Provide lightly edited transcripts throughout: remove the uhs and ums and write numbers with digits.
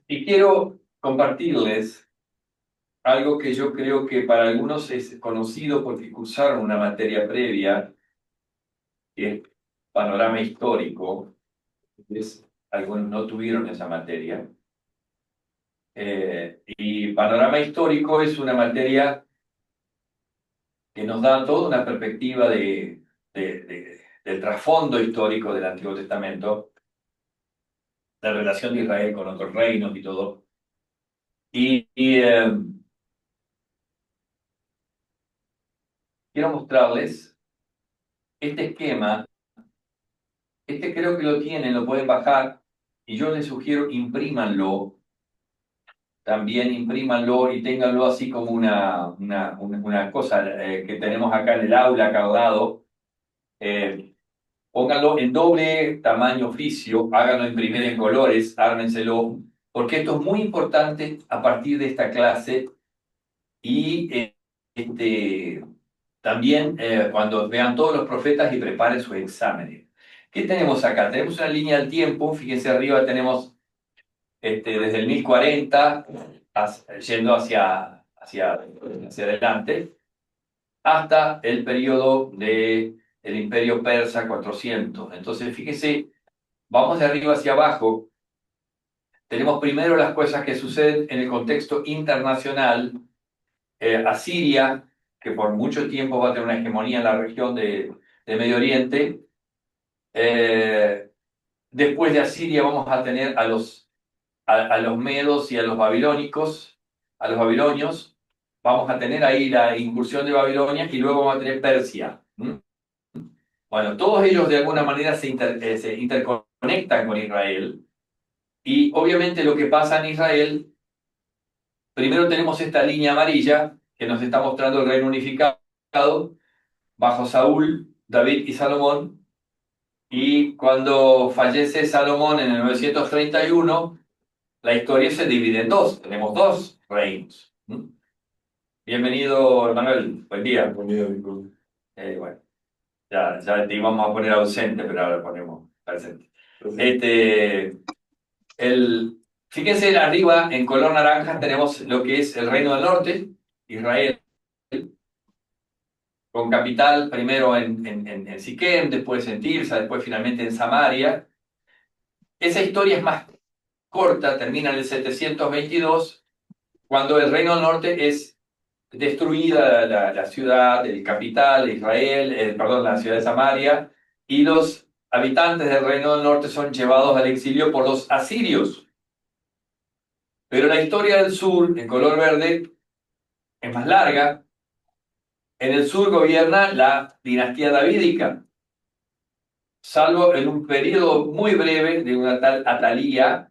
Y quiero compartirles algo que yo creo que para algunos es conocido porque cursaron una materia previa, que es panorama histórico. Algunos no tuvieron esa materia. Y panorama histórico es una materia que nos da toda una perspectiva del trasfondo histórico del Antiguo Testamento, la relación de Israel con otros reinos y todo. Y quiero mostrarles este esquema. Este creo que lo tienen, lo pueden bajar, y yo les sugiero imprímanlo, también imprímanlo y ténganlo así como una cosa que tenemos acá en el aula, acá al lado. Pónganlo en doble tamaño oficio, háganlo imprimir en colores, ármenselo, porque esto es muy importante a partir de esta clase y también cuando vean todos los profetas y preparen sus exámenes. ¿Qué tenemos acá? Tenemos una línea del tiempo, fíjense arriba tenemos desde el 1040 yendo hacia adelante, hasta el periodo del Imperio Persa 400. Entonces, fíjense, vamos de arriba hacia abajo. Tenemos primero las cosas que suceden en el contexto internacional. Asiria, que por mucho tiempo va a tener una hegemonía en la región de Medio Oriente. Después de Asiria vamos a tener a los medos y a los babilónicos, a los babilonios. Vamos a tener ahí la incursión de Babilonia y luego vamos a tener Persia. Bueno, todos ellos de alguna manera se interconectan con Israel. Y obviamente lo que pasa en Israel, primero tenemos esta línea amarilla que nos está mostrando el reino unificado bajo Saúl, David y Salomón. Y cuando fallece Salomón en el 931, la historia se divide en dos. Tenemos dos reinos. Bienvenido, Manuel. Buen día. Buen día, Nico. Bueno, ya te íbamos a poner ausente, pero ahora ponemos presente. Gracias. Fíjense arriba, en color naranja, tenemos lo que es el Reino del Norte, Israel, con capital primero en Siquem, después en Tirsa, después finalmente en Samaria. Esa historia es más corta, termina en el 722, cuando el Reino del Norte es destruida la ciudad, el capital de Israel, perdón, la ciudad de Samaria, y los habitantes del Reino del Norte son llevados al exilio por los asirios. Pero la historia del sur, en color verde, es más larga. En el sur gobierna la dinastía davídica, salvo en un periodo muy breve de una tal Atalía.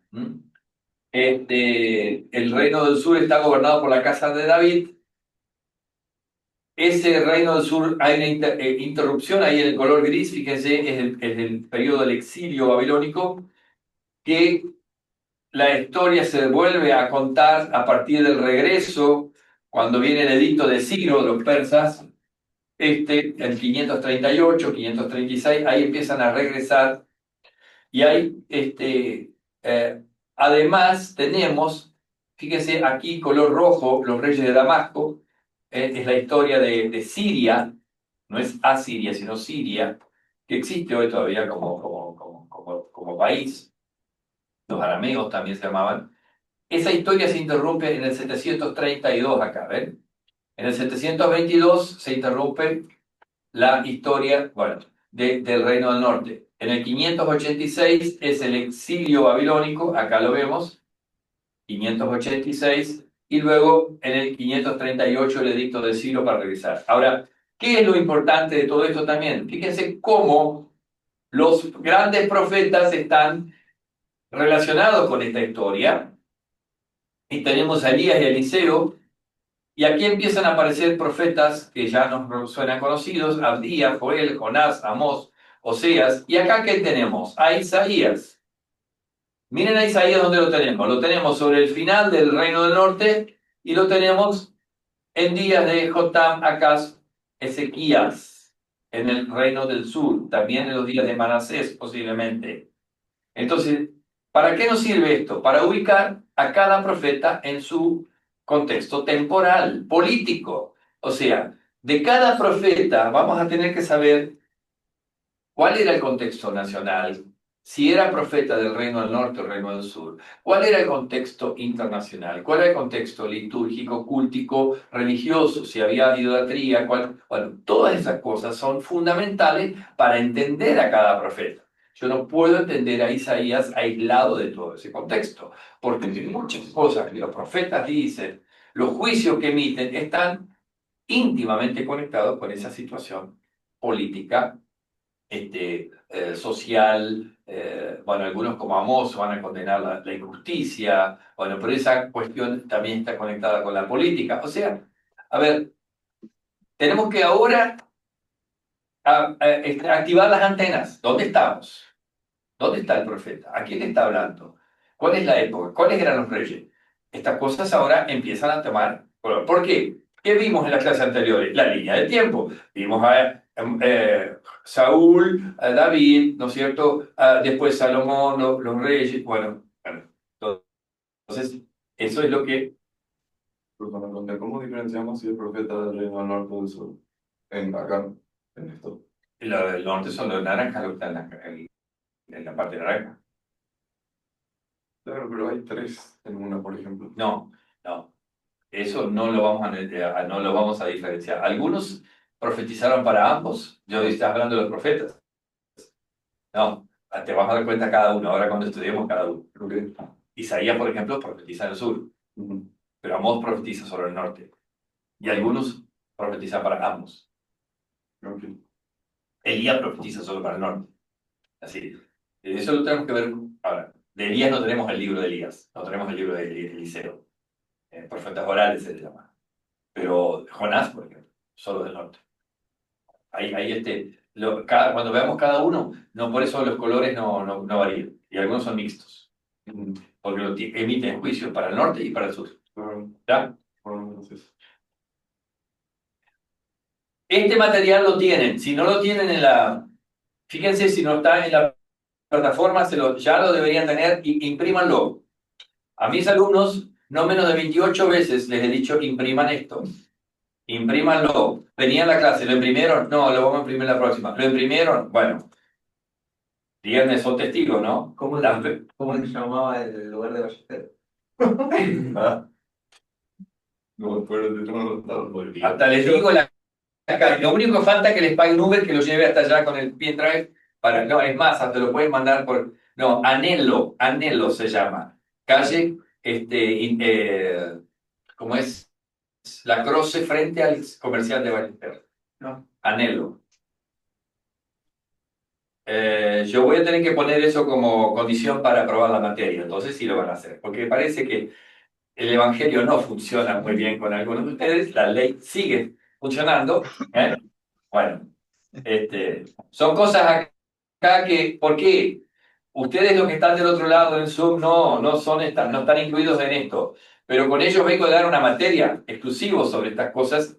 El reino del sur está gobernado por la casa de David. Ese reino del sur, hay una interrupción ahí en el color gris, fíjense, es el periodo del exilio babilónico, que la historia se vuelve a contar a partir del regreso, cuando viene el edicto de Ciro de los persas, el 538, 536, ahí empiezan a regresar, y ahí, además tenemos, fíjense aquí, color rojo, los reyes de Damasco. Es la historia de Siria, no es Asiria, sino Siria, que existe hoy todavía como país. Los arameos también se llamaban. Esa historia se interrumpe en el 732 acá, ¿ven? En el 722 se interrumpe la historia, bueno, del Reino del Norte. En el 586 es el exilio babilónico, acá lo vemos, 586, y luego en el 538 el edicto de Ciro para regresar. Ahora, ¿qué es lo importante de todo esto también? Fíjense cómo los grandes profetas están relacionados con esta historia, y tenemos a Elías y a Eliseo, y aquí empiezan a aparecer profetas que ya nos suenan conocidos: Abdías, Joel, Jonás, Amós, Oseas. Y acá, ¿qué tenemos? A Isaías. Miren a Isaías dónde lo tenemos. Lo tenemos sobre el final del Reino del Norte y lo tenemos en días de Jotam, Acaz, Ezequías, en el Reino del Sur. También en los días de Manasés, posiblemente. Entonces, ¿Para qué nos sirve esto? Para ubicar a cada profeta en su contexto temporal, político. O sea, de cada profeta vamos a tener que saber cuál era el contexto nacional, si era profeta del Reino del Norte o Reino del Sur, cuál era el contexto internacional, cuál era el contexto litúrgico, cultico, religioso, si había idolatría, bueno, todas esas cosas son fundamentales para entender a cada profeta. Yo no puedo entender a Isaías aislado de todo ese contexto, porque muchas cosas que los profetas dicen, los juicios que emiten, están íntimamente conectados con esa situación política, social. Bueno, algunos como Amós van a condenar la injusticia, bueno, pero esa cuestión también está conectada con la política. O sea, a ver, tenemos que ahora activar las antenas. ¿Dónde estamos? ¿Dónde está el profeta? ¿A quién está hablando? ¿Cuál es la época? ¿Cuáles eran los reyes? Estas cosas ahora empiezan a tomar color. ¿Por qué? ¿Qué vimos en las clases anteriores? La línea del tiempo. Vimos a Saúl, a David, ¿no es cierto? Después Salomón, los reyes. Bueno, entonces eso es lo que... Perdón, Conde, ¿cómo diferenciamos si es profeta del reino del norte o del sur? Acá, en esto. Los del norte son los naranjas, los que están en la parte naranja. Claro, pero hay tres en una, por ejemplo. No, no. Eso no lo vamos no lo vamos a diferenciar. Algunos profetizaron para ambos. Yo estás hablando de los profetas. No, te vas a dar cuenta cada uno, ahora cuando estudiemos cada uno. Okay. Isaías, por ejemplo, profetiza en el sur, pero Amós profetiza sobre el norte. Y algunos profetizan para ambos. Okay. Elías profetiza solo para el norte. Así. Eso lo tenemos que ver ahora. De Elías no tenemos el libro de Elías, no tenemos el libro de Eliseo. Profetas orales se le llama. Pero Jonás, por ejemplo, solo del norte. Ahí cuando veamos cada uno, no por eso los colores no varían. Y algunos son mixtos. Porque emiten juicios para el norte y para el sur. ¿Ya? Bueno, entonces. Este material lo tienen. Si no lo tienen en la... Fíjense si no está en la plataforma, ya lo deberían tener y imprímanlo. A mis alumnos, no menos de 28 veces les he dicho, impriman esto. Imprímanlo. Venían a la clase, ¿lo imprimieron? No, lo vamos a imprimir la próxima. ¿Lo imprimieron? Bueno, díganme, son testigos, ¿no? ¿Cómo se llamaba el lugar de Ballester? ¿Ah? No, pero de no lo Hasta les digo lo único que falta es que les pague un Uber que lo lleve hasta allá con el pendrive para, no, es más, hasta lo pueden mandar por, no, Anhelo se llama. Calle, ¿cómo es? La Croce frente al comercial de Ballester. No. Anhelo. Yo voy a tener que poner eso como condición para aprobar la materia, entonces sí lo van a hacer, porque parece que el Evangelio no funciona muy bien con algunos de ustedes, la ley sigue funcionando. ¿Eh? Bueno, son cosas acá que, ¿por qué? Ustedes los que están del otro lado en Zoom no están incluidos en esto, pero con ellos vengo a dar una materia exclusiva sobre estas cosas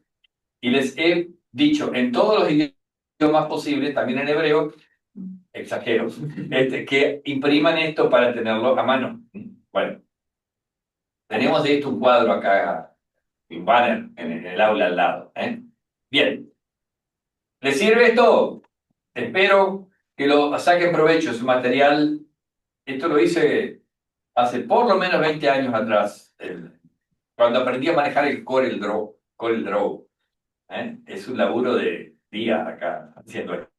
y les he dicho en todos los idiomas posibles, también en hebreo, exagero, que impriman esto para tenerlo a mano. Bueno, tenemos de esto un cuadro acá, un banner en el aula al lado. Bien, ¿les sirve esto? Espero que lo saquen provecho, es un material, esto lo hice hace por lo menos 20 años atrás, cuando aprendí a manejar el Corel Draw. Es un laburo de días acá haciendo esto,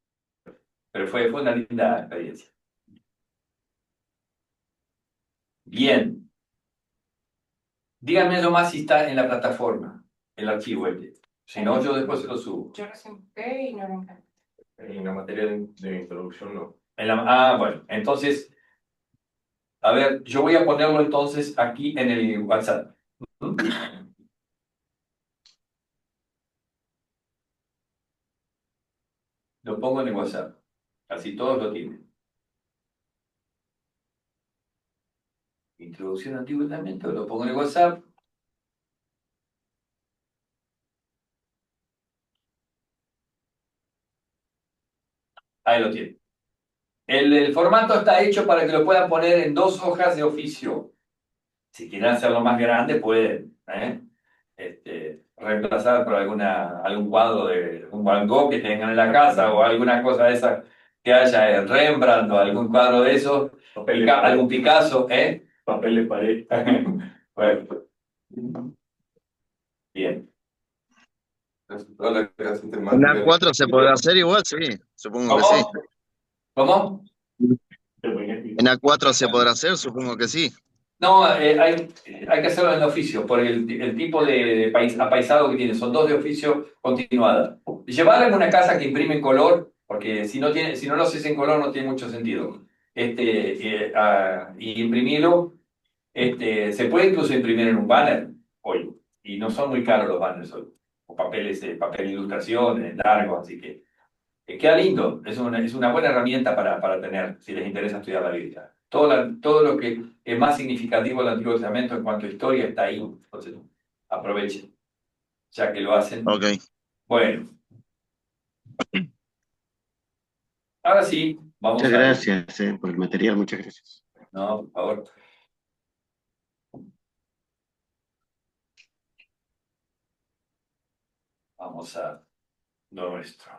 pero fue una linda experiencia. Bien, díganme nomás si está en la plataforma, el archivo este. Si no, yo después se lo subo. Yo recién busqué y no lo encontré. En la materia de introducción, no. Bueno, entonces, a ver, yo voy a ponerlo entonces aquí en el WhatsApp. Lo pongo en el WhatsApp. Así todos lo tienen. Introducción al Antiguo Testamento, lo pongo en el WhatsApp. Ahí lo tienen. El formato está hecho para que lo puedan poner en 2 hojas de oficio. Si quieren hacerlo más grande, pueden, ¿eh? Reemplazar por algún cuadro de un Van Gogh que tengan en la casa o alguna cosa de esa que haya en Rembrandt o algún cuadro de esos, algún Picasso, ¿eh? Papel de pared. Bueno, bien. Toda la clase En temática. A4 se podrá hacer igual, sí, supongo que sí. ¿Cómo? ¿Cómo? En A4 se podrá hacer, supongo que sí. No, hay que hacerlo en oficio, por el tipo de apaisado que tiene. Son 2 de oficio continuada. Llevarlo en una casa que imprime en color, porque si no lo haces en color no tiene mucho sentido. Y imprimirlo, se puede incluso imprimir en un banner hoy, y no son muy caros los banners hoy, o papeles, papel de ilustración, largo, así que queda lindo, es una buena herramienta para tener, si les interesa estudiar la Biblia. Todo lo que es más significativo del Antiguo Testamento en cuanto a historia está ahí. Entonces, aprovechen, ya que lo hacen. Ok. Bueno, ahora sí, vamos Muchas a ir. gracias por el material, muchas gracias. No, por favor. Vamos a lo nuestro.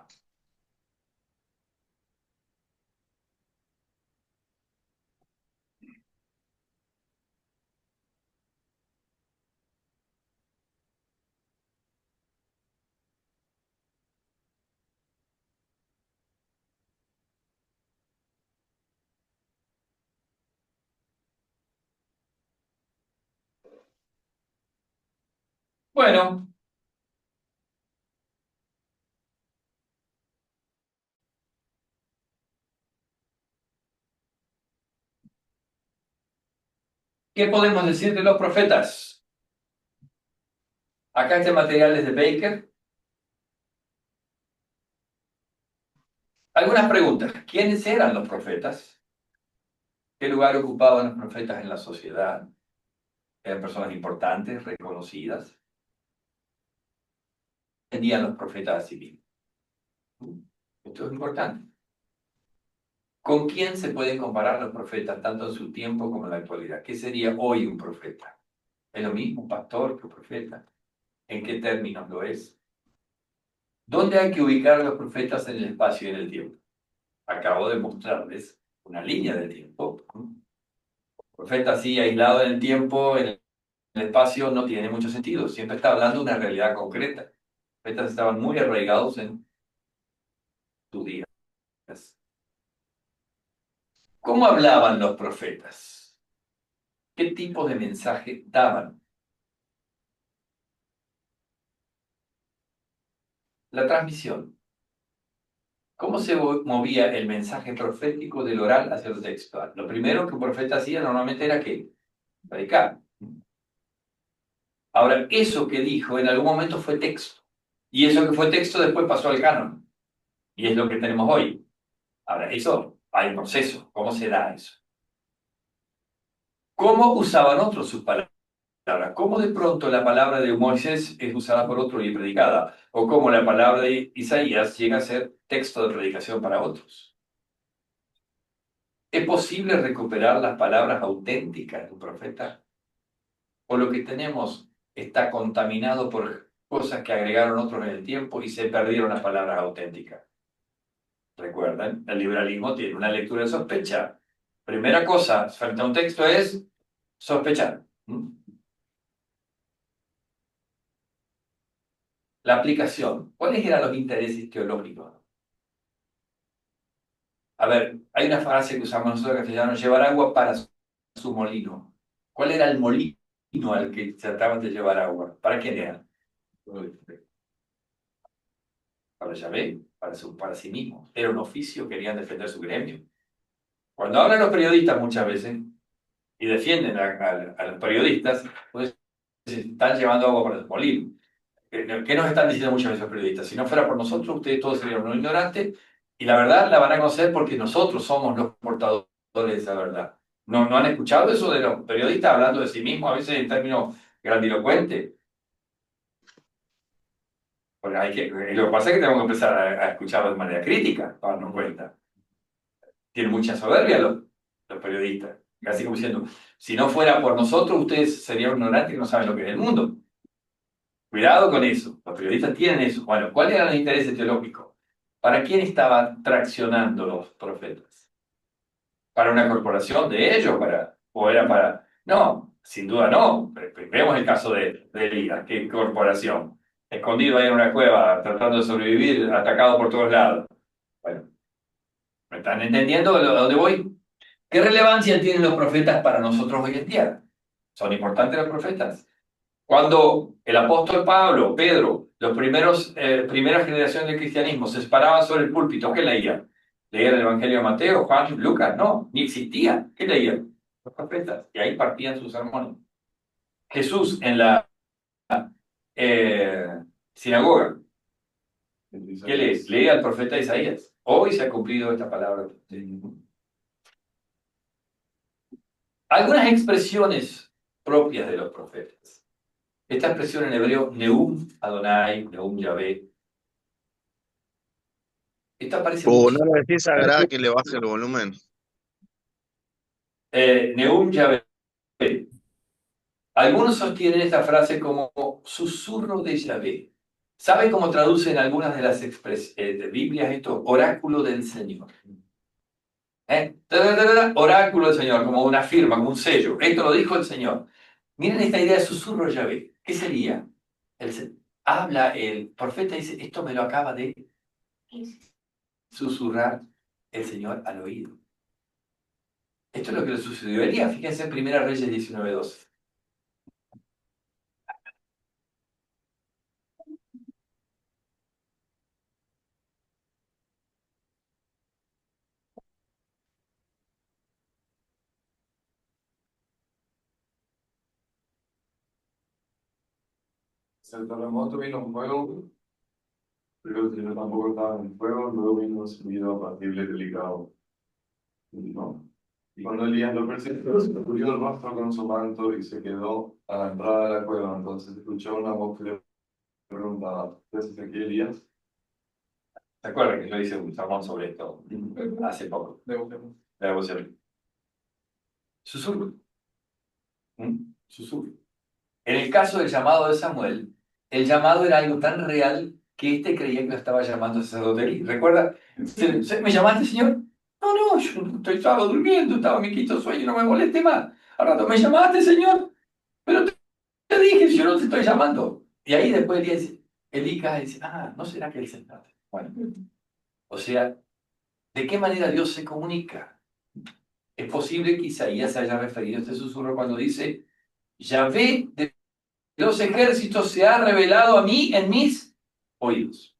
Bueno, ¿qué podemos decir de los profetas? Acá este material es de Baker. Algunas preguntas. ¿Quiénes eran los profetas? ¿Qué lugar ocupaban los profetas en la sociedad? ¿Eran personas importantes, reconocidas? ¿Entendían los profetas a sí mismos? Esto es importante. ¿Con quién se pueden comparar los profetas, tanto en su tiempo como en la actualidad? ¿Qué sería hoy un profeta? ¿Es lo mismo un pastor que un profeta? ¿En qué términos lo es? ¿Dónde hay que ubicar a los profetas en el espacio y en el tiempo? Acabo de mostrarles una línea del tiempo. Profeta así, aislado en el tiempo, en el espacio, no tiene mucho sentido. Siempre está hablando de una realidad concreta. Los profetas estaban muy arraigados en sus días. ¿Cómo hablaban los profetas? ¿Qué tipo de mensaje daban? La transmisión. ¿Cómo se movía el mensaje profético del oral hacia el textual? Lo primero que un profeta hacía normalmente era ¿qué? Predicar. Ahora, eso que dijo en algún momento fue texto. Y eso que fue texto después pasó al canon. Y es lo que tenemos hoy. Ahora, eso hay un proceso. ¿Cómo se da eso? ¿Cómo usaban otros sus palabras? ¿Cómo de pronto la palabra de Moisés es usada por otro y predicada? ¿O cómo la palabra de Isaías llega a ser texto de predicación para otros? ¿Es posible recuperar las palabras auténticas de un profeta? ¿O lo que tenemos está contaminado por cosas que agregaron otros en el tiempo y se perdieron las palabras auténticas? Recuerden, el liberalismo tiene una lectura de sospecha. Primera cosa frente a un texto es sospechar. La aplicación. ¿Cuáles eran los intereses teológicos? A ver, hay una frase que usamos nosotros en castellano: llevar agua para su molino. ¿Cuál era el molino al que trataban de llevar agua? ¿Para quién era? Para Yahvé, para sí mismos. Era un oficio, querían defender su gremio. Cuando hablan los periodistas muchas veces y defienden a los periodistas, pues están llevando agua para el molino. ¿Qué nos están diciendo muchas veces los periodistas? Si no fuera por nosotros, ustedes todos serían unos ignorantes, y la verdad la van a conocer porque nosotros somos los portadores de esa verdad. ¿No han escuchado eso de los periodistas hablando de sí mismos, a veces en términos grandilocuentes? Porque lo que pasa es que tenemos que empezar a escucharlo de manera crítica, para darnos cuenta. Tienen mucha soberbia los periodistas, casi como diciendo, si no fuera por nosotros, ustedes serían ignorantes que no saben lo que es el mundo. Cuidado con eso, los periodistas tienen eso. Bueno, ¿cuáles eran los intereses teológicos? ¿Para quién estaban traccionando los profetas? ¿Para una corporación de ellos? ¿O era para...? No, sin duda no. Vemos el caso de Elías, ¿qué corporación? Escondido ahí en una cueva, tratando de sobrevivir, atacado por todos lados. Bueno, ¿me están entendiendo a dónde voy? ¿Qué relevancia tienen los profetas para nosotros hoy en día? ¿Son importantes los profetas? Cuando el apóstol Pablo, Pedro, los primera generación del cristianismo se paraban sobre el púlpito, ¿qué leían? ¿Leían el Evangelio de Mateo, Juan, Lucas? No, ni existían. ¿Qué leían? Los profetas. Y ahí partían sus sermones. Jesús en la sinagoga, ¿qué lees? Leía al profeta Isaías. Hoy se ha cumplido esta palabra. Algunas expresiones propias de los profetas. Esta expresión en hebreo, Neum Adonai, Neum Yahvé. Esta aparece O mucho. no le decís a Gra que le baje el volumen. Neum Yahvé. Algunos sostienen esta frase como susurro de Yahvé. ¿Sabe cómo traducen algunas de las Biblias esto? Oráculo del Señor. Oráculo del Señor, como una firma, como un sello. Esto lo dijo el Señor. Miren esta idea de susurro Yahvé. ¿Qué sería? Habla el profeta y dice, esto me lo acaba de susurrar el Señor al oído. Esto es lo que le sucedió a Elías. Fíjense en 1 Reyes 19:12. El terremoto vino en fuego, pero el Señor tampoco estaba en fuego, luego vino subido apacible y delicado. ¿No? Y cuando Elías lo persiguió, se cubrió el rostro con su manto y se quedó a la entrada de la cueva. Entonces escuchó una voz que le preguntaba, ¿es aquí Elías? ¿Se acuerdan que yo hice un sermón sobre esto hace poco? La devoción. Susurro. Susurro. En el caso del llamado de Samuel, el llamado era algo tan real que éste creía que lo estaba llamando sacerdote Elí. ¿Recuerda? ¿Me llamaste, señor? No, no, yo no estaba durmiendo, estaba en mi quinto sueño, no me moleste más. Al rato, ¿me llamaste, señor? Pero te dije, yo no te estoy llamando. Y ahí después Elí cae y dice, ¿no será que él se trata? Bueno, o sea, ¿de qué manera Dios se comunica? Es posible que Isaías se haya referido a este susurro cuando dice, Yahvé de los ejércitos se ha revelado a mí en mis oídos.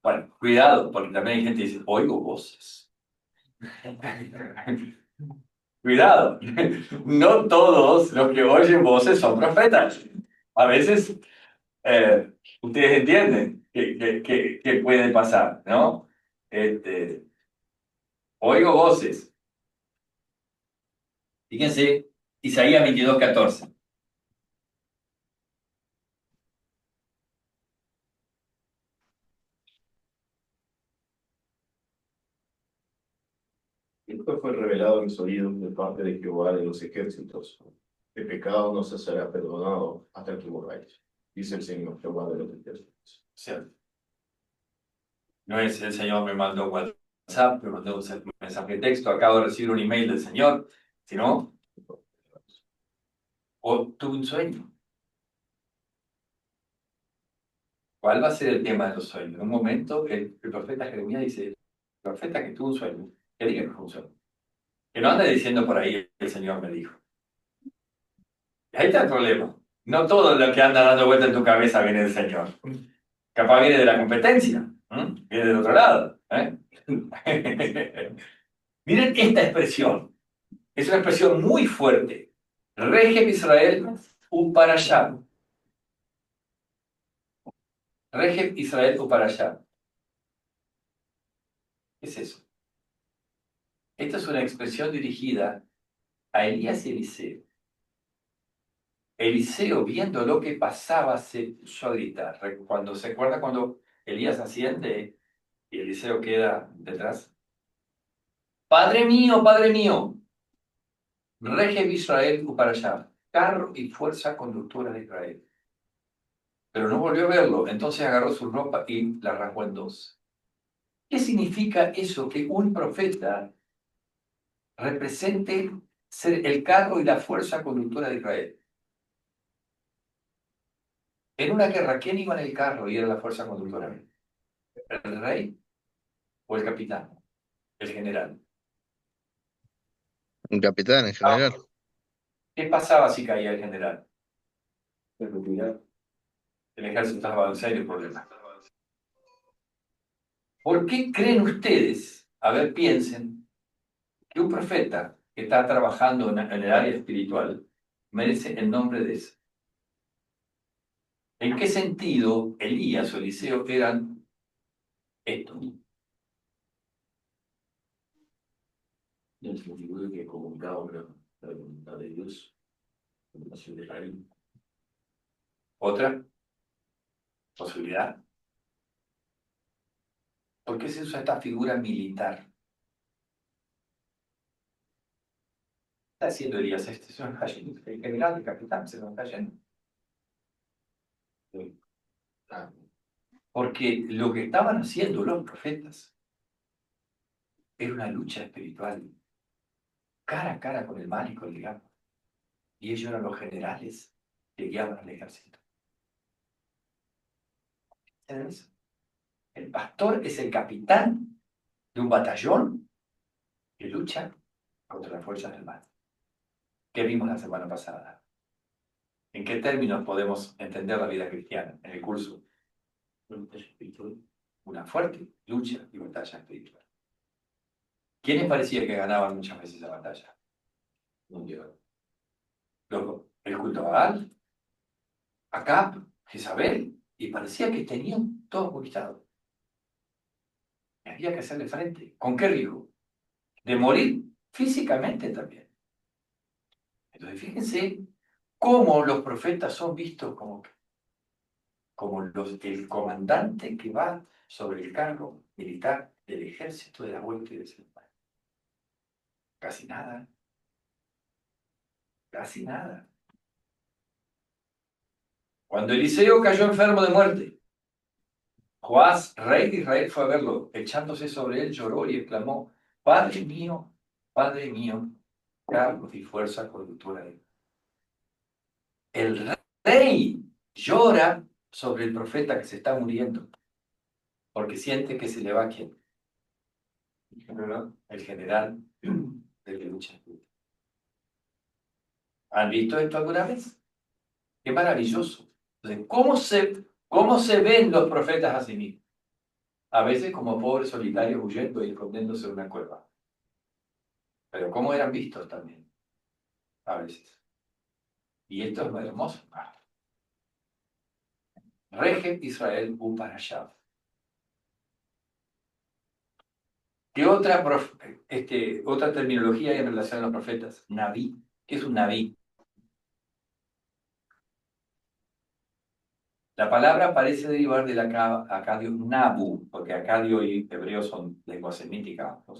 Bueno, cuidado, porque también hay gente que dice, oigo voces. Cuidado, no todos los que oyen voces son profetas. A veces ustedes entienden que puede pasar, ¿no? Oigo voces. Fíjense, Isaías 22:14. Esto fue revelado en mis oídos de parte de Jehová de los ejércitos. El pecado no se será perdonado hasta que borráis, dice el Señor Jehová de los ejércitos. Cierto. No es el Señor me mandó un WhatsApp, me mandó un mensaje de texto, acabo de recibir un email del Señor, sino, o tuve un sueño. ¿Cuál va a ser el tema de los sueños? En un momento, el profeta Jeremías dice, el profeta que tuvo un sueño, que diga que fue un sueño. Que no ande diciendo por ahí, el Señor me dijo. Ahí está el problema. No todo lo que anda dando vuelta en tu cabeza viene del Señor. Capaz viene de la competencia, viene del otro lado. Miren esta expresión. Es una expresión muy fuerte. Regem Israel Uparashah. Regem Israel Uparashah. ¿Qué es eso? Esta es una expresión dirigida a Elías y Eliseo. Eliseo, viendo lo que pasaba, se puso a gritar. ¿Se acuerda cuando Elías asciende y Eliseo queda detrás? Padre mío, Regev Israel Uparashah, carro y fuerza conductora de Israel. Pero no volvió a verlo, entonces agarró su ropa y la rasgó en dos. ¿Qué significa eso? Que un profeta represente ser el carro y la fuerza conductora de Israel. En una guerra, ¿quién iba en el carro y era la fuerza conductora? ¿El rey o el capitán? El general. Un capitán en general. ¿Qué pasaba si caía el general? Se retiró. El ejército estaba en serio problema. ¿Por qué creen ustedes, a ver, piensen, que un profeta que está trabajando en el área espiritual merece el nombre de ese? ¿En qué sentido Elías o Eliseo eran estos? En el sentido de que comunicaban la voluntad de Dios, la nación de Israel. Otra posibilidad. ¿Por qué se usa esta figura militar? ¿Qué está haciendo Elías? Este es un el general, el capitán, se lo está yendo. Porque lo que estaban haciendo los profetas era una lucha espiritual, cara a cara con el mal y con el diablo. Y ellos eran los generales que guiaban al ejército. ¿Saben eso? El pastor es el capitán de un batallón que lucha contra las fuerzas del mal. ¿Qué vimos la semana pasada? ¿En qué términos podemos entender la vida cristiana en el curso? Una fuerte lucha y batalla espiritual. ¿Quiénes parecía que ganaban muchas veces la batalla? El culto a Baal, Acab, Jezabel, y parecía que tenían todo conquistado. Y había que hacerle frente. ¿Con qué riesgo? De morir físicamente también. Entonces fíjense cómo los profetas son vistos como el comandante que va sobre el cargo militar del ejército de la vuelta y del ser humano. Casi nada. Casi nada. Cuando Eliseo cayó enfermo de muerte, Joás, rey de Israel, fue a verlo. Echándose sobre él, lloró y exclamó: Padre mío, cargo y fuerza conductora de él. El rey llora sobre el profeta que se está muriendo, porque siente que se le va quién. El general de la lucha. ¿Han visto esto alguna vez? Qué maravilloso. Entonces, ¿cómo se ven los profetas a sí mismos? A veces como pobres solitarios huyendo y escondiéndose en una cueva. Pero ¿cómo eran vistos también? A veces. Y esto es muy hermoso. Regev Israel Uparashah. ¿Qué otra terminología hay en relación a los profetas? Naví. ¿Qué es un naví? La palabra parece derivar del acadio nabu, porque acadio y hebreo son lenguas semíticas, ¿no?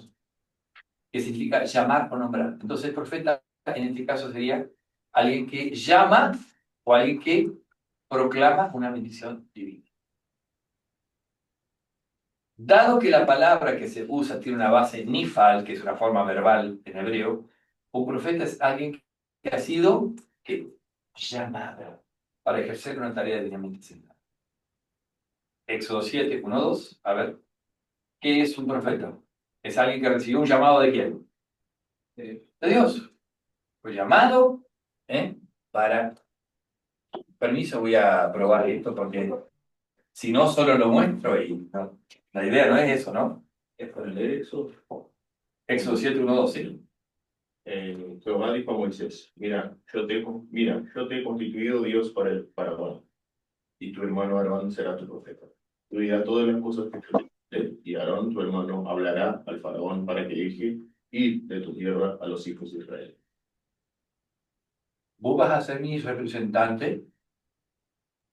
Que significa llamar o nombrar. Entonces el profeta en este caso sería alguien que llama o alguien que proclama una bendición divina. Dado que la palabra que se usa tiene una base nifal, que es una forma verbal en hebreo, un profeta es alguien que ha sido llamado para ejercer una tarea divinamente asignada. Éxodo 7, 1, 2. A ver, ¿qué es un profeta? Es alguien que recibió un llamado de quién? De Dios. Fue llamado para... Permiso, voy a probar esto porque si no, solo lo muestro y no. La idea no es eso, ¿no? Es para leer eso. Éxodo 7, 1, 2, sí. Jehová dijo a Moisés: yo te he constituido Dios para Aarón, y tu hermano Aarón será tu profeta. Tú dirás todas las cosas que yo te diré, y Aarón, tu hermano, hablará al faraón para que deje ir de tu tierra a los hijos de Israel. Vos vas a ser mi representante,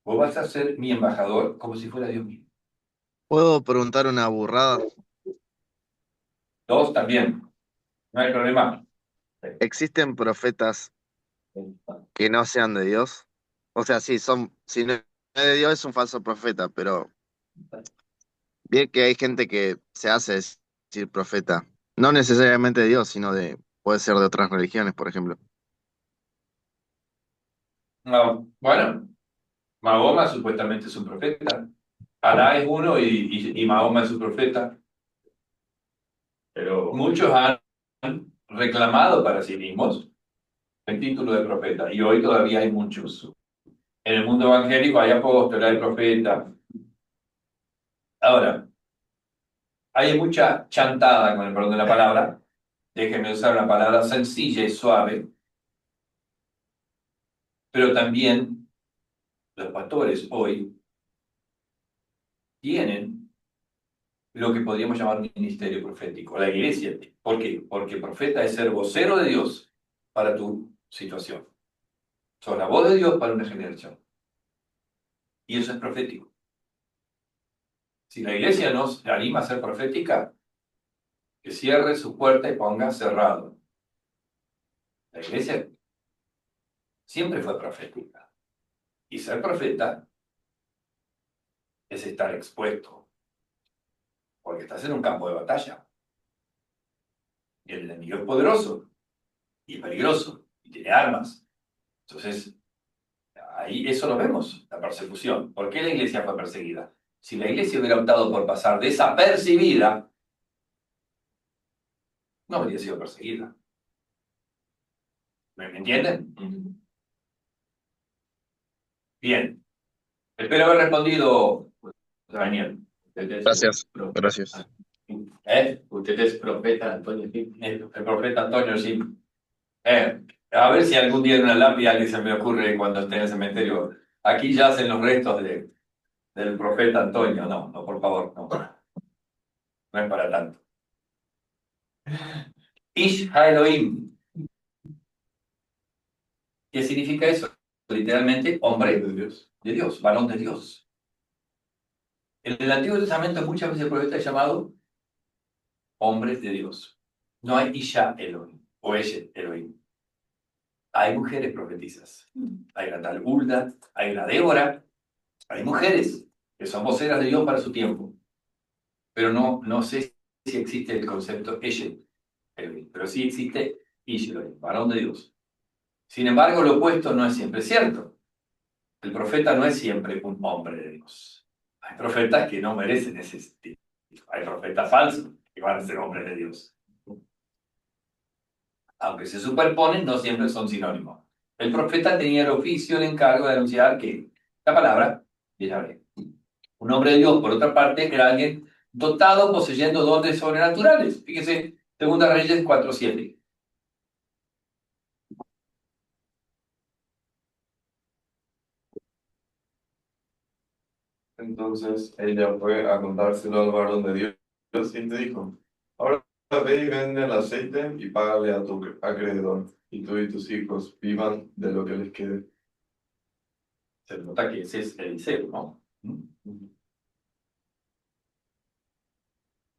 vos vas a ser mi embajador, como si fuera Dios mismo. ¿Puedo preguntar una burrada? 2 también. No hay problema. ¿Existen profetas que no sean de Dios? O sea, sí, si no es de Dios es un falso profeta, pero bien que hay gente que se hace decir profeta. No necesariamente de Dios, puede ser de otras religiones, por ejemplo. No, bueno, Mahoma supuestamente es un profeta. Alá es uno y Mahoma es su profeta. Pero Muchos han reclamado para sí mismos el título de profeta y hoy todavía hay muchos. En el mundo evangélico hay apóstoles, hay profetas. Ahora, hay mucha chantada, con el perdón de la palabra. Déjenme usar una palabra sencilla y suave. Pero también los pastores hoy tienen lo que podríamos llamar ministerio profético, la iglesia. ¿Por qué? Porque profeta es ser vocero de Dios para tu situación. Son la voz de Dios para una generación. Y eso es profético. Si la iglesia nos anima a ser profética, que cierre su puerta y ponga cerrado. La iglesia siempre fue profética. Y ser profeta es estar expuesto, porque estás en un campo de batalla. Y el enemigo es poderoso y peligroso y tiene armas. Entonces, ahí eso lo vemos, la persecución. ¿Por qué la iglesia fue perseguida? Si la iglesia hubiera optado por pasar desapercibida, no habría sido perseguida. ¿Me entienden? Bien. Espero haber respondido, Daniel. Usted es Gracias, profeta. gracias. Usted es profeta, Antonio. Sí. El profeta Antonio, sí. A ver si algún día en una lápida que se me ocurre cuando esté en el cementerio. Aquí yacen los restos del profeta Antonio. No, no, por favor, no. No es para tanto. Ish Ha-Elohim. ¿Qué significa eso? Literalmente, hombre de Dios, varón de Dios. En el Antiguo Testamento muchas veces el profeta es llamado hombres de Dios. No hay Isha Elohim o Eshet Elohim. Hay mujeres profetizas. Hay la tal Hulda, hay la Débora, hay mujeres que son voceras de Dios para su tiempo. Pero no sé si existe el concepto Eshet Elohim, pero sí existe Ish Elohim, varón de Dios. Sin embargo, lo opuesto no es siempre cierto. El profeta no es siempre un hombre de Dios. Hay profetas que no merecen ese título. Hay profetas falsos que van a ser hombres de Dios. Aunque se superponen, no siempre son sinónimos. El profeta tenía el oficio, el encargo de anunciar que la palabra de Yahvé. Un hombre de Dios, por otra parte, era alguien dotado, poseyendo dones sobrenaturales. Fíjese, Segunda Reyes 4:7. Entonces ella fue a contárselo al varón de Dios y le dijo, ahora ve y vende el aceite y págale a tu acreedor, y tú y tus hijos vivan de lo que les quede. Se nota que ese es Eliseo, ¿no?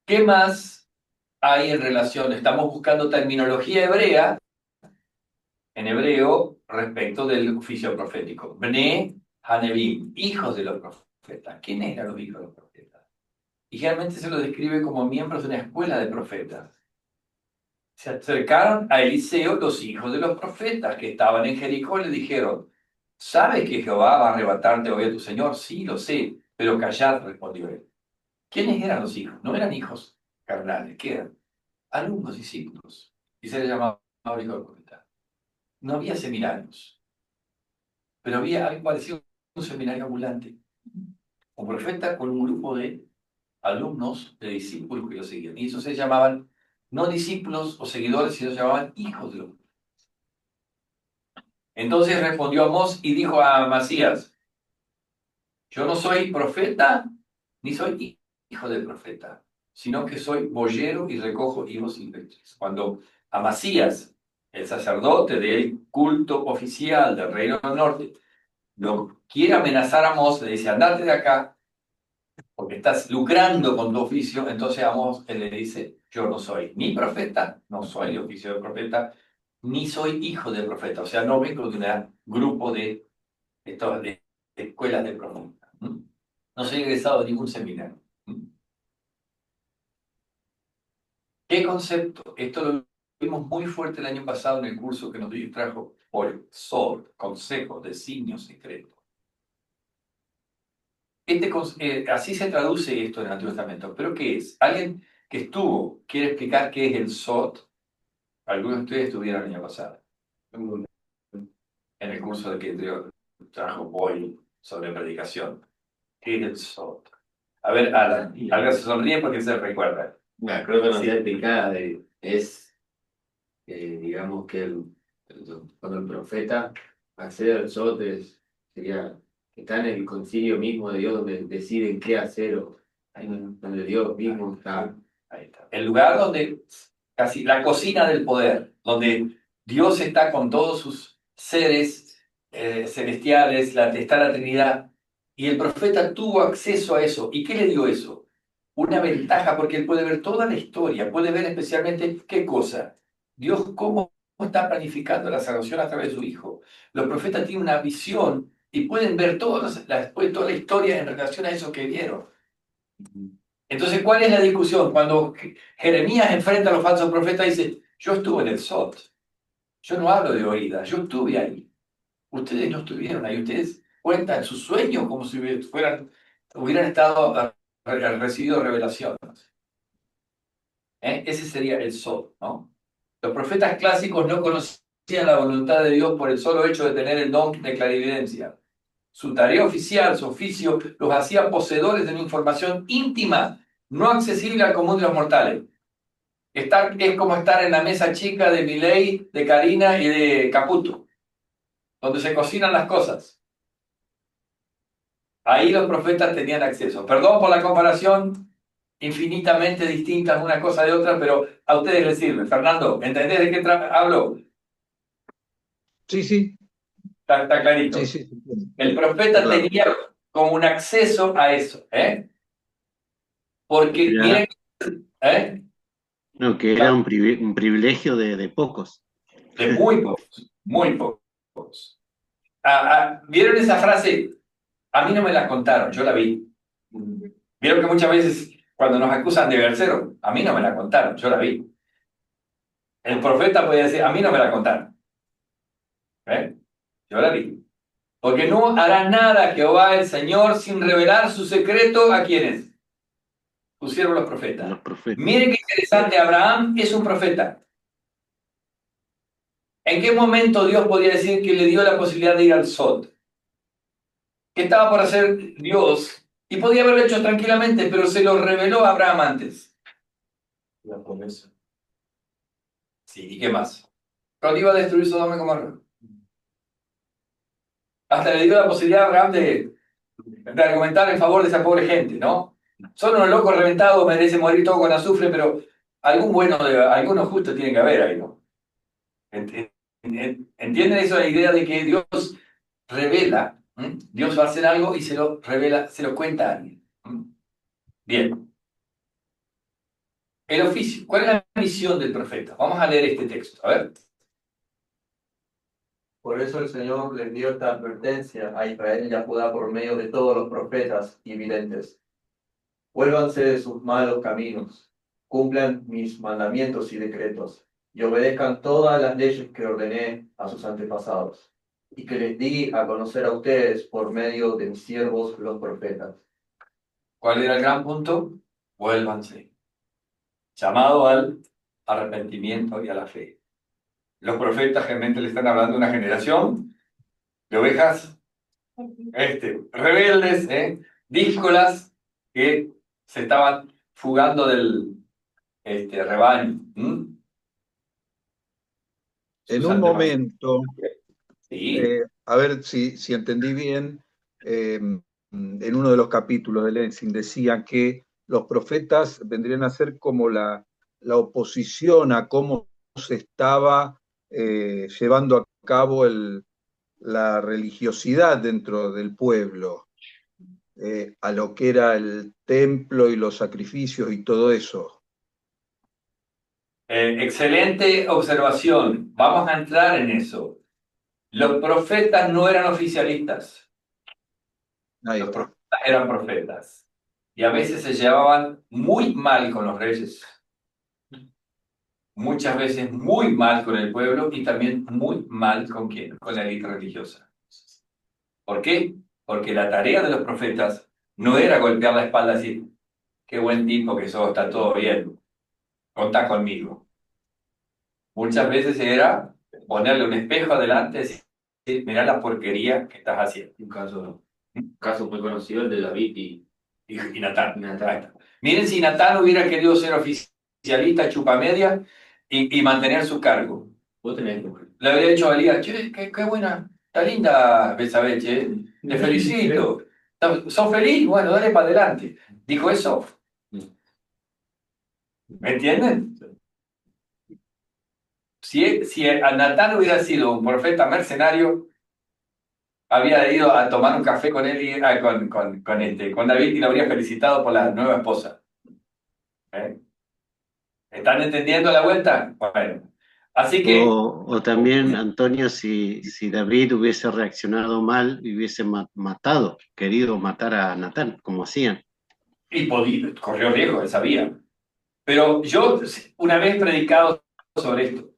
¿Qué más hay en relación? Estamos buscando terminología hebrea, en hebreo, respecto del oficio profético. Bne Hanebim, hijos de los profetas. ¿Quiénes eran los hijos de los profetas? Y generalmente se los describe como miembros de una escuela de profetas. Se acercaron a Eliseo los hijos de los profetas que estaban en Jericó y le dijeron, ¿sabes que Jehová va a arrebatarte hoy a tu Señor? Sí, lo sé, pero callad, respondió él. ¿Quiénes eran los hijos? No eran hijos carnales, ¿qué eran? Alumnos, discípulos. Y se les llamaba hijo del profeta. No había seminarios, pero había algo parecido a un seminario ambulante. Un profeta con un grupo de alumnos, de discípulos que lo seguían. Y esos se llamaban no discípulos o seguidores, sino se llamaban hijos de los profetas. Entonces respondió Amós y dijo a Amasías, yo no soy profeta, ni soy hijo de profeta, sino que soy boyero y recojo higos silvestres. Cuando Amasías, el sacerdote del culto oficial del Reino del Norte, lo quiere amenazar a Amós, le dice, andate de acá, porque estás lucrando con tu oficio, entonces Amós él le dice, yo no soy ni profeta, no soy de oficio de profeta, ni soy hijo de profeta, o sea, no vengo de un grupo de escuelas de profeta. No soy egresado de ningún seminario. ¿Qué concepto? Esto lo vimos muy fuerte el año pasado en el curso que nos trajo Paul Sol, consejo, designio secreto. Así se traduce esto en el Antiguo Testamento. ¿Pero qué es? Alguien que estuvo, quiere explicar qué es el SOT. Algunos de ustedes estuvieron el año pasado en el curso de que trajo Boyle sobre predicación. ¿Qué es el SOT? A ver, Alan se sonríe porque se recuerda. Creo que nos Sí. está explicada. Digamos que cuando el profeta accede al SOT sería que está en el concilio mismo de Dios donde deciden qué hacer, o donde Dios mismo está. Ahí está. El lugar donde, casi la cocina del poder, donde Dios está con todos sus seres celestiales, está la Trinidad, y el profeta tuvo acceso a eso. ¿Y qué le dio eso? Una ventaja, porque él puede ver toda la historia, puede ver especialmente qué cosa. Dios cómo está planificando la salvación a través de su Hijo. Los profetas tienen una visión y pueden ver toda la historia en relación a eso que vieron. Entonces, ¿cuál es la discusión? Cuando Jeremías enfrenta a los falsos profetas, dice, yo estuve en el SOT, yo no hablo de oídas, yo estuve ahí. Ustedes no estuvieron ahí, ustedes cuentan sus sueños como si hubieran recibido revelaciones. Ese sería el SOT, ¿no? Los profetas clásicos no conocían la voluntad de Dios por el solo hecho de tener el don de clarividencia. Su tarea oficial, su oficio, los hacía poseedores de una información íntima, no accesible al común de los mortales. Es como estar en la mesa chica de Milei, de Karina y de Caputo, donde se cocinan las cosas. Ahí los profetas tenían acceso. Perdón por la comparación, infinitamente distintas una cosa de otra, pero a ustedes les sirve. Fernando, ¿entendés de qué hablo? Sí, sí, Está clarito. sí, sí. El profeta Claro. tenía como un acceso a eso, porque miren, No, que era un privilegio de pocos. de muy pocos, muy pocos. ¿Vieron esa frase? A mí no me la contaron, yo la vi. Vieron que muchas veces cuando nos acusan de versero, a mí no me la contaron, yo la vi. El profeta podía decir, a mí no me la contaron. Yo la vi. Porque no hará nada Jehová el Señor sin revelar su secreto a quienes pusieron los profetas. Los profetas. Miren qué interesante, Abraham es un profeta. ¿En qué momento Dios podría decir que le dio la posibilidad de ir al Sod? Que estaba por hacer Dios y podía haberlo hecho tranquilamente, pero se lo reveló a Abraham antes. La promesa. Sí, ¿y qué más? Cuando iba a destruir Sodoma y Gomorra. Hasta le dio la posibilidad a Abraham de argumentar en favor de esa pobre gente, ¿no? Son unos locos reventados, merecen morir todo con azufre, pero alguno justo tiene que haber ahí, ¿no? ¿Entienden esa idea de que Dios revela? Dios va a hacer algo y se lo revela, se lo cuenta a alguien. Bien. El oficio. ¿Cuál es la misión del profeta? Vamos a leer este texto. A ver. Por eso el Señor les dio esta advertencia a Israel y a Judá por medio de todos los profetas y videntes. Vuélvanse de sus malos caminos, cumplan mis mandamientos y decretos, y obedezcan todas las leyes que ordené a sus antepasados, y que les di a conocer a ustedes por medio de mis siervos los profetas. ¿Cuál era el gran punto? Vuélvanse. Llamado al arrepentimiento y a la fe. Los profetas generalmente le están hablando a una generación de ovejas rebeldes, díscolas, que se estaban fugando del rebaño. En un momento, Sí. a ver si entendí bien, en uno de los capítulos de Lensing decía que los profetas vendrían a ser como la oposición a cómo se estaba llevando a cabo la religiosidad dentro del pueblo. a lo que era el templo y los sacrificios y todo eso. Excelente observación. Vamos a entrar en eso. Los profetas no eran oficialistas. Ahí Los está. profetas eran profetas. Y a veces se llevaban muy mal con los reyes. Muchas veces muy mal con el pueblo y también muy mal con quién, con la élite religiosa. ¿Por qué? Porque la tarea de los profetas no era golpear la espalda y decir, qué buen tipo que sos, está todo bien, contá conmigo. Muchas veces era ponerle un espejo adelante y decir, mirá la porquería que estás haciendo. Un caso muy conocido, el de David Y Natán. y Natán. Ahí está. Miren si Natán hubiera querido ser oficialista chupamedia y mantener su cargo. Vos tenés Le habría dicho a Elías, che, qué buena, está linda Betsabé, che, te felicito. ¿Sos feliz? Bueno, dale para adelante. ¿Dijo eso? ¿Me entienden? Si a Natán hubiera sido un profeta mercenario, había ido a tomar un café con él con David y lo habría felicitado por la nueva esposa. ¿Eh? ¿Están entendiendo la vuelta? Bueno, así que O también, Antonio, si David hubiese reaccionado mal y hubiese matado, querido matar a Natán, como hacían. corrió riesgo, él sabía. Pero yo una vez predicado sobre esto.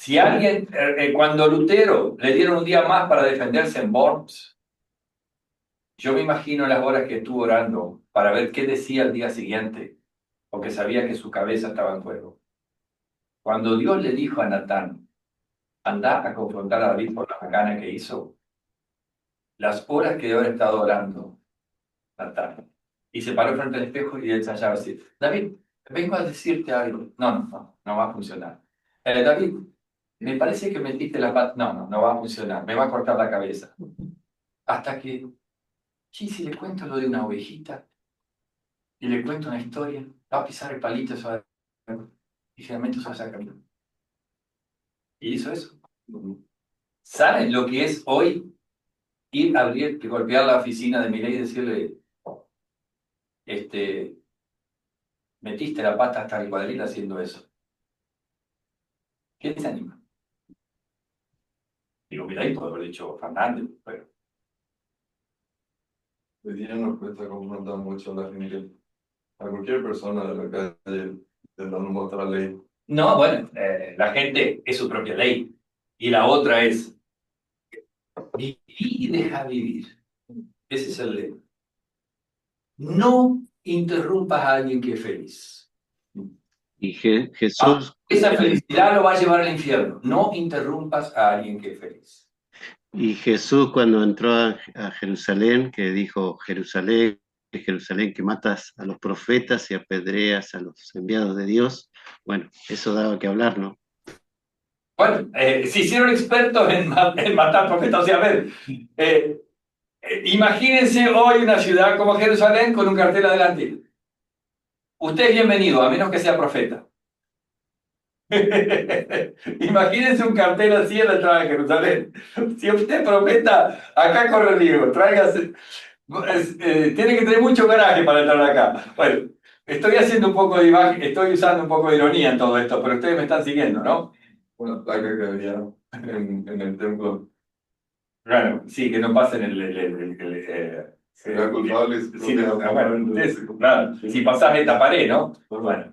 Si alguien, cuando Lutero le dieron un día más para defenderse en Worms, yo me imagino las horas que estuvo orando para ver qué decía el día siguiente, porque sabía que su cabeza estaba en fuego. Cuando Dios le dijo a Natán, anda a confrontar a David por la macana que hizo, las horas que debe haber estado orando, Natán, y se paró frente al espejo y ensayaba así, David, vengo a decirte algo. No va a funcionar. David, me parece que metiste la pata. No va a funcionar. Me va a cortar la cabeza. Hasta que, sí, si le cuento lo de una ovejita y le cuento una historia, va a pisar el palito y finalmente se va a sacar. Y hizo eso. ¿Saben lo que es hoy ir a abrir, que golpear la oficina de Milei y decirle, metiste la pata hasta el cuadril haciendo eso? ¿Quién se anima? Digo, Milei puede haber dicho Fernández, pero Hoy día nos cuesta confrontar mucho a la gente, a cualquier persona de la calle, intentando mostrar la ley. no, bueno, la gente es su propia ley. Y la otra es, vivir y deja vivir. Ese es el lema. No interrumpas a alguien que es feliz. Y Jesús, Esa felicidad lo va a llevar al infierno. No interrumpas a alguien que es feliz. y Jesús cuando entró a Jerusalén, que dijo, Jerusalén, Jerusalén, que matas a los profetas y apedreas a los enviados de Dios, bueno, eso daba que hablar, ¿no? Bueno, se hicieron expertos en matar profetas. O sea, a ver, imagínense hoy una ciudad como Jerusalén con un cartel adelante. Usted es bienvenido, a menos que sea profeta. Imagínense un cartel así en la entrada de Jerusalén. Si usted es profeta, acá corre el riesgo, tráigase. Tiene que tener mucho coraje para entrar acá. Bueno, estoy haciendo un poco de imagen, estoy usando un poco de ironía en todo esto, pero ustedes me están siguiendo, ¿no? Una placa que había en el templo. Claro, sí, que no pasen Sería culpable. sí, claro, si pasás esta pared, ¿no? Bueno.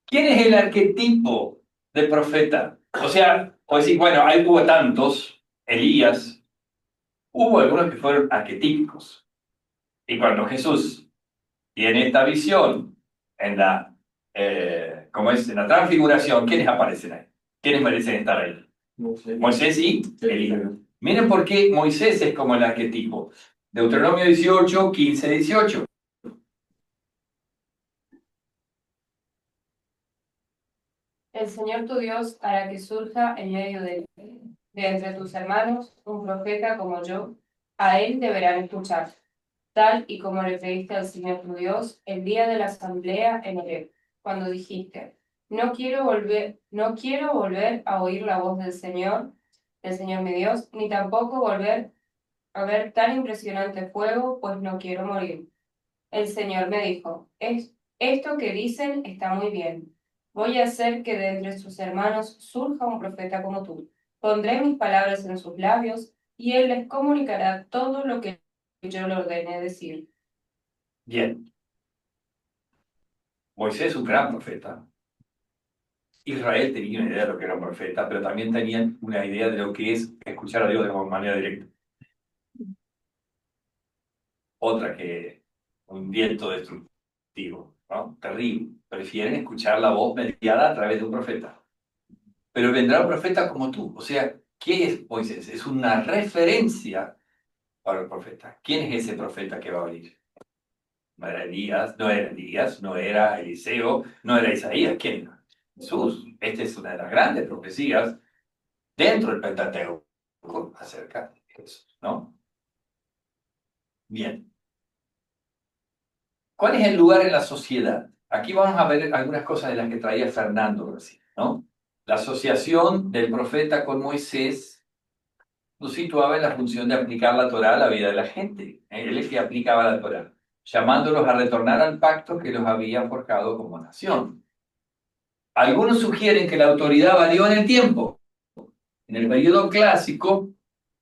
¿Quién es el arquetipo de profeta? O sea, o decir, bueno, ahí hubo tantos, Elías, hubo algunos que fueron arquetípicos. Y cuando Jesús tiene esta visión en la, como es, en la transfiguración, ¿quiénes aparecen ahí? ¿Quiénes merecen estar ahí? Moisés y Elías. Miren por qué Moisés es como el arquetipo. Deuteronomio 18, 15, 18. El Señor tu Dios hará que surja en medio de entre tus hermanos un profeta como yo. A él deberán escuchar, tal y como le pediste al Señor tu Dios el día de la asamblea en Horeb, cuando dijiste, no quiero volver a oír la voz del Señor mi Dios, ni tampoco volver a ver tan impresionante fuego, pues no quiero morir. El Señor me dijo, esto que dicen está muy bien. Voy a hacer que de entre sus hermanos surja un profeta como tú. Pondré mis palabras en sus labios y él les comunicará todo lo que yo le ordene decir. Bien, Moisés es un gran profeta. Israel tenía una idea de lo que era un profeta, pero también tenían una idea de lo que es escuchar a Dios de manera directa. Otra que un viento destructivo, ¿no? Terrible. Prefieren escuchar la voz mediada a través de un profeta. Pero vendrá un profeta como tú. O sea, ¿qué es Moisés? Es una referencia para el profeta. ¿Quién es ese profeta que va a venir? No era Elías, no era Eliseo, no era Isaías. ¿Quién era? Jesús. Esta es una de las grandes profecías dentro del Pentateuco acerca de Jesús, ¿no? Bien. ¿Cuál es el lugar en la sociedad? Aquí vamos a ver algunas cosas de las que traía Fernando recién, ¿no? La asociación del profeta con Moisés lo situaba en la función de aplicar la Torá a la vida de la gente. Él es el que aplicaba la Torá, llamándolos a retornar al pacto que los había forjado como nación. Algunos sugieren que la autoridad varió en el tiempo. En el periodo clásico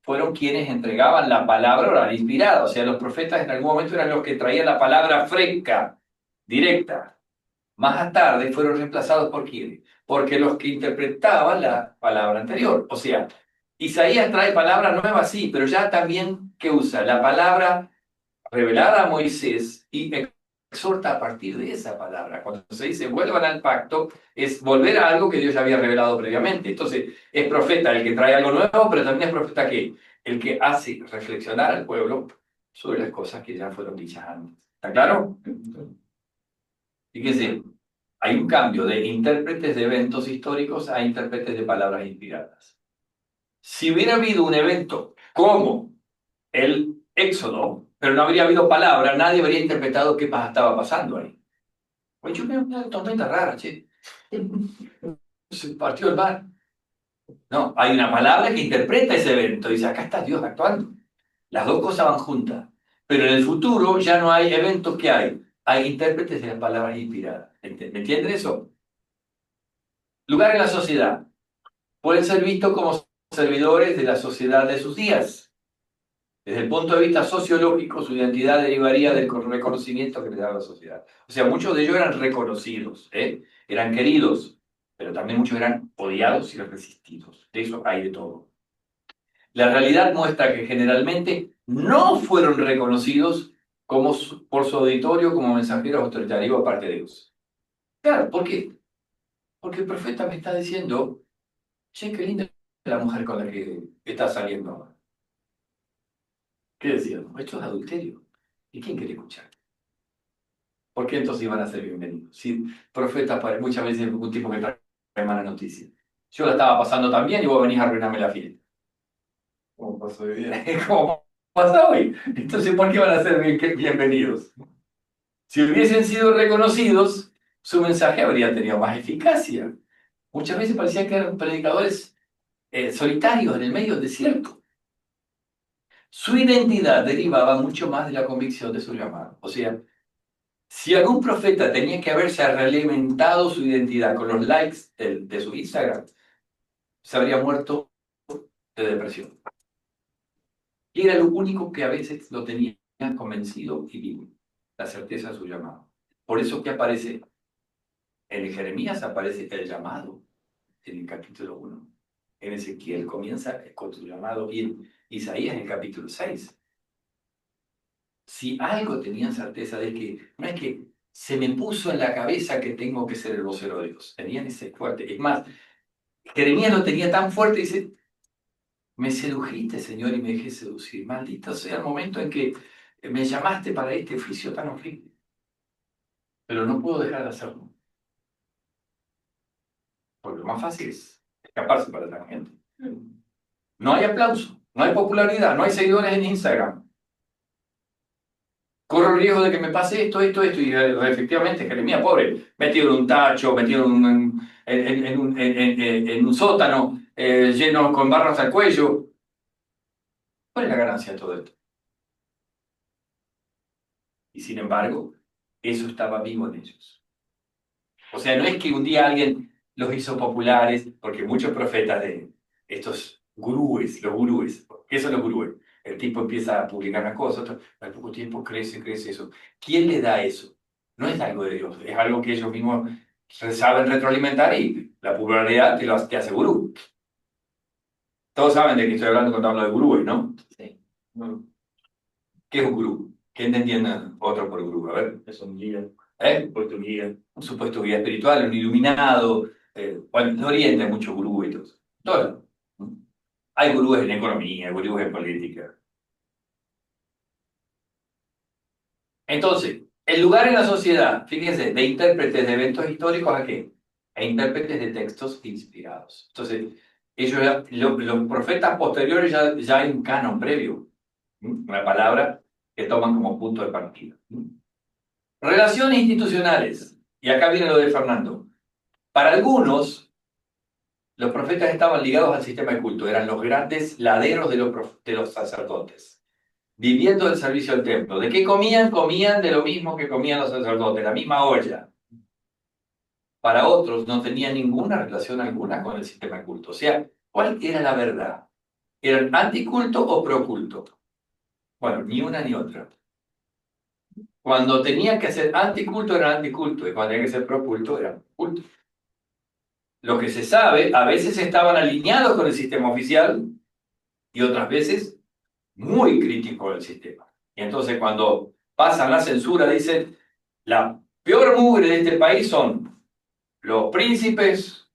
fueron quienes entregaban la palabra oral inspirada, o sea, los profetas en algún momento eran los que traían la palabra fresca, directa. Más tarde fueron reemplazados por quienes, porque los que interpretaban la palabra anterior, o sea, Isaías trae palabra nueva, sí, pero ya también que usa la palabra revelada a Moisés y exhorta a partir de esa palabra. Cuando se dice vuelvan al pacto, es volver a algo que Dios ya había revelado previamente. Entonces, es profeta el que trae algo nuevo, pero también es profeta que el que hace reflexionar al pueblo sobre las cosas que ya fueron dichas antes. ¿Está claro? Fíjense, hay un cambio de intérpretes de eventos históricos a intérpretes de palabras inspiradas. Si hubiera habido un evento como el Éxodo, pero no habría habido palabra, nadie habría interpretado qué estaba pasando ahí. Pues yo veo una tormenta rara, che. Se partió el mar. No, hay una palabra que interpreta ese evento. Dice, acá está Dios actuando. Las dos cosas van juntas. Pero en el futuro ya no hay eventos que hay. Hay intérpretes de las palabras inspiradas. ¿Me entienden eso? Lugar en la sociedad. Pueden ser vistos como servidores de la sociedad de sus días. Desde el punto de vista sociológico, su identidad derivaría del reconocimiento que le daba la sociedad. O sea, muchos de ellos eran reconocidos, eran queridos, pero también muchos eran odiados y resistidos. De eso hay de todo. La realidad muestra que generalmente no fueron reconocidos por su auditorio como mensajeros autoritarios aparte de Dios. Claro, ¿por qué? Porque el profeta me está diciendo, che, qué linda la mujer con la que está saliendo ahora. ¿Qué decían? Esto es adulterio. ¿Y quién quiere escuchar? ¿Por qué entonces iban a ser bienvenidos? Si profetas muchas veces es un tipo que trae mala noticia. Yo la estaba pasando tan bien y vos venís a arruinarme la fiesta. ¿Cómo pasó hoy día? ¿Cómo pasa hoy? Entonces, ¿por qué van a ser bienvenidos? Si hubiesen sido reconocidos, su mensaje habría tenido más eficacia. Muchas veces parecía que eran predicadores solitarios en el medio del desierto. Su identidad derivaba mucho más de la convicción de su llamado. O sea, si algún profeta tenía que haberse realimentado su identidad con los likes de su Instagram, se habría muerto de depresión. Y era lo único que a veces lo tenía convencido y vivo, la certeza de su llamado. Por eso que aparece, en Jeremías aparece el llamado en el capítulo 1. En Ezequiel comienza con su llamado y en Isaías en el capítulo 6. Si algo tenían certeza de que no es que se me puso en la cabeza que tengo que ser el vocero de Dios. Tenían ese fuerte. Es más, Jeremías lo tenía tan fuerte, dice, me sedujiste, Señor, y me dejé seducir. Maldito sea el momento en que me llamaste para este oficio tan horrible. Pero no puedo dejar de hacerlo. Porque lo más fácil es escaparse para la gente. No hay aplauso, no hay popularidad, no hay seguidores en Instagram. Corro el riesgo de que me pase esto, y efectivamente Jeremías, pobre, metido en un tacho, metido en un sótano, lleno con barro hasta el cuello. ¿Cuál es la ganancia de todo esto? Y sin embargo, eso estaba vivo en ellos. O sea, no es que un día alguien los hizo populares, porque muchos profetas de estos gurúes, los gurúes, ¿qué son los gurúes? El tipo empieza a publicar una cosa, al poco tiempo crece eso. ¿Quién le da eso? No es algo de Dios, es algo que ellos mismos saben retroalimentar y la popularidad te hace gurú. Todos saben de qué estoy hablando cuando hablo de gurúes, ¿no? Sí. ¿Qué es un gurú? ¿Qué entienden otro por gurú? A ver. Es un guía, ¿Eh? puesto guía. Un supuesto guía espiritual, un iluminado. Bueno, en Oriente hay muchos gurús y todo eso. Todo. Hay gurúes en economía, gurús en política. Entonces, el lugar en la sociedad, fíjense, de intérpretes de eventos históricos ¿a qué? A intérpretes de textos inspirados. Entonces, los profetas posteriores ya hay un canon previo, una palabra que toman como punto de partida. Relaciones institucionales. Y acá viene lo de Fernando. Para algunos, los profetas estaban ligados al sistema de culto, eran los grandes laderos de los sacerdotes, viviendo del servicio al templo. ¿De qué comían? Comían de lo mismo que comían los sacerdotes, la misma olla. Para otros no tenían ninguna relación alguna con el sistema de culto. O sea, ¿cuál era la verdad? ¿Eran anticulto o proculto? Bueno, ni una ni otra. Cuando tenían que ser anticulto eran anticulto y cuando tenían que ser proculto eran culto. Lo que se sabe, a veces estaban alineados con el sistema oficial y otras veces muy críticos del sistema. Y entonces cuando pasan la censura dicen, la peor mugre de este país son los príncipes,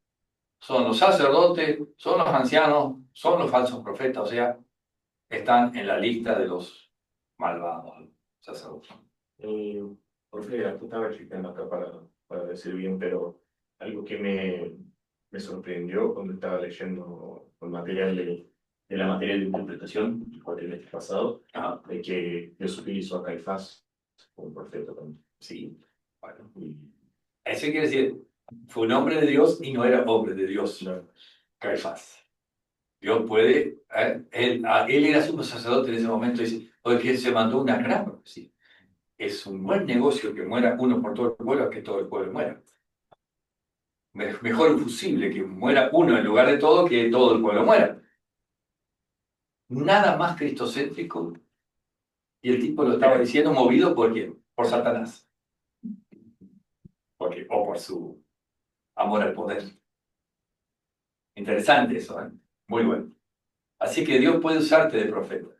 son los sacerdotes, son los ancianos, son los falsos profetas, o sea, están en la lista de los malvados sacerdotes. Profe, aquí estaba checando acá para decir bien, pero algo que me sorprendió cuando estaba leyendo el material de la materia de interpretación, el cuatrimestre pasado, de que Dios utilizó a Caifás como profeta también. Sí, bueno. Eso quiere decir, fue un hombre de Dios y no era hombre de Dios, Caifás. Dios puede, él era sumo sacerdote en ese momento y dice, porque se mandó una gran profecía. Es un buen negocio que muera uno por todo el pueblo a que todo el pueblo muera. Mejor imposible que muera uno en lugar de todo que todo el pueblo muera. Nada más cristocéntrico. Y el tipo lo estaba diciendo movido ¿por quién? Por Satanás. O por su amor al poder. Interesante eso, ¿eh? Muy bueno. Así que Dios puede usarte de profeta.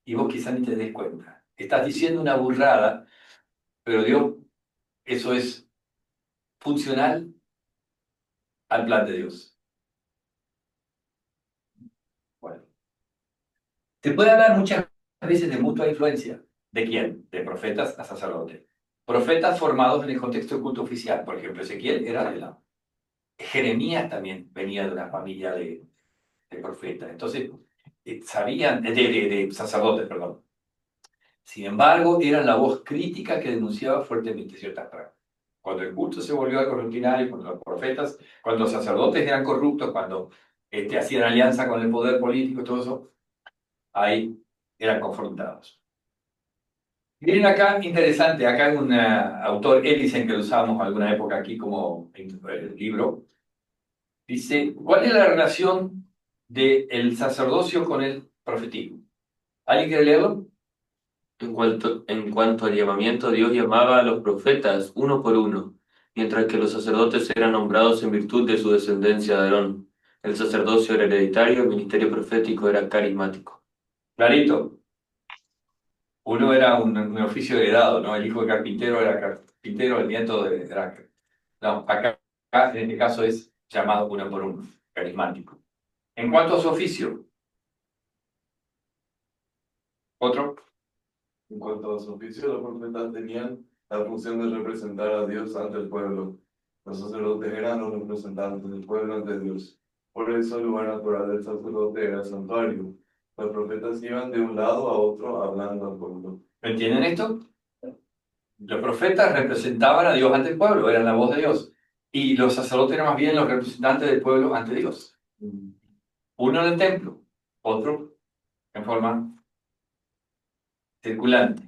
Y vos quizás ni te des cuenta. Estás diciendo una burrada, pero Dios, eso es funcional al plan de Dios. Bueno. Se puede hablar muchas veces de mutua influencia. ¿De quién? De profetas a sacerdotes. Profetas formados en el contexto del culto oficial. Por ejemplo, Ezequiel era de la... Jeremías también venía de una familia de profetas. Entonces, sabían, de sacerdotes, perdón. Sin embargo, eran la voz crítica que denunciaba fuertemente ciertas prácticas. Cuando el culto se volvió algo rutinario, cuando los profetas, cuando los sacerdotes eran corruptos, cuando hacían alianza con el poder político y todo eso, ahí eran confrontados. Miren acá, interesante, acá hay un autor, Ellison, que lo usamos alguna época aquí como libro, dice, ¿cuál es la relación del sacerdocio con el profetismo? ¿Alguien quiere leerlo? En cuanto al llamamiento, Dios llamaba a los profetas uno por uno, mientras que los sacerdotes eran nombrados en virtud de su descendencia de Aarón. El sacerdocio era hereditario, el ministerio profético era carismático. Clarito. Uno era un oficio heredado, ¿no? El hijo de carpintero era carpintero, el nieto era... No, acá en este caso es llamado uno por uno, carismático. En cuanto a su oficio, otro. En cuanto a su oficio, los profetas tenían la función de representar a Dios ante el pueblo. Los sacerdotes eran los representantes del pueblo ante Dios. Por eso el lugar natural del sacerdote era el santuario. Los profetas iban de un lado a otro hablando al pueblo. ¿Entienden esto? Los profetas representaban a Dios ante el pueblo, eran la voz de Dios. Y los sacerdotes eran más bien los representantes del pueblo ante Dios. Uno en el templo, otro en forma circulante.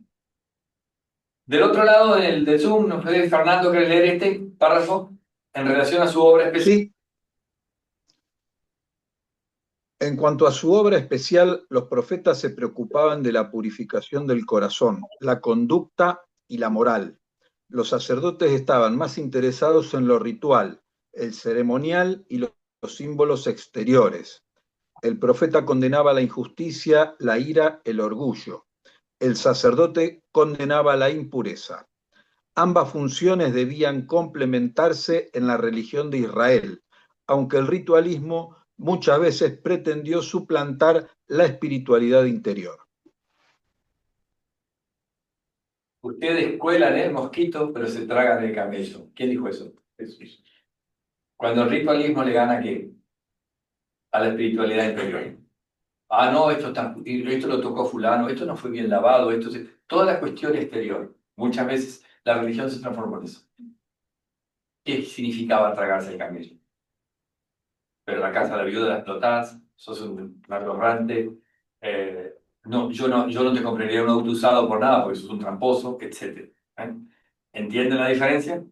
Del otro lado del Zoom, ¿no? Fernando, ¿quiere leer este párrafo en relación a su obra especial? Sí. En cuanto a su obra especial, los profetas se preocupaban de la purificación del corazón, la conducta y la moral. Los sacerdotes estaban más interesados en lo ritual, el ceremonial y los símbolos exteriores. El profeta condenaba la injusticia, la ira, el orgullo. El sacerdote condenaba la impureza. Ambas funciones debían complementarse en la religión de Israel, aunque el ritualismo muchas veces pretendió suplantar la espiritualidad interior. Ustedes cuelan el mosquito, pero se tragan el camello. ¿Quién dijo eso? Jesús. Cuando el ritualismo le gana, ¿qué? A la espiritualidad interior. Ah, no, esto lo tocó fulano, esto no fue bien lavado, toda la cuestión exterior. Muchas veces la religión se transformó en eso. ¿Qué significaba tragarse el camello? Pero la casa de la viuda la explotás, sos un narcotraficante, no, yo no te compraría un auto usado por nada porque sos un tramposo, etc. ¿Entienden la diferencia?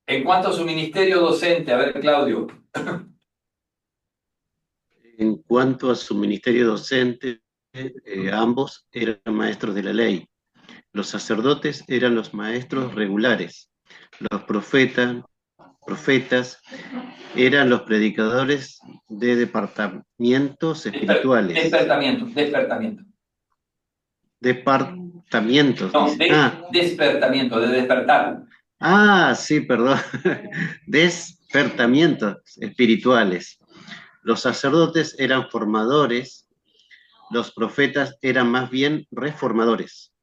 En cuanto a su ministerio docente, a ver, Claudio. En cuanto a su ministerio docente, ambos eran maestros de la ley. Los sacerdotes eran los maestros regulares. Los profetas eran los predicadores de departamentos espirituales. Despertamiento. Departamentos. No, Dice. despertamiento, de despertar. Sí, perdón. Despertamientos espirituales. Los sacerdotes eran formadores, los profetas eran más bien reformadores.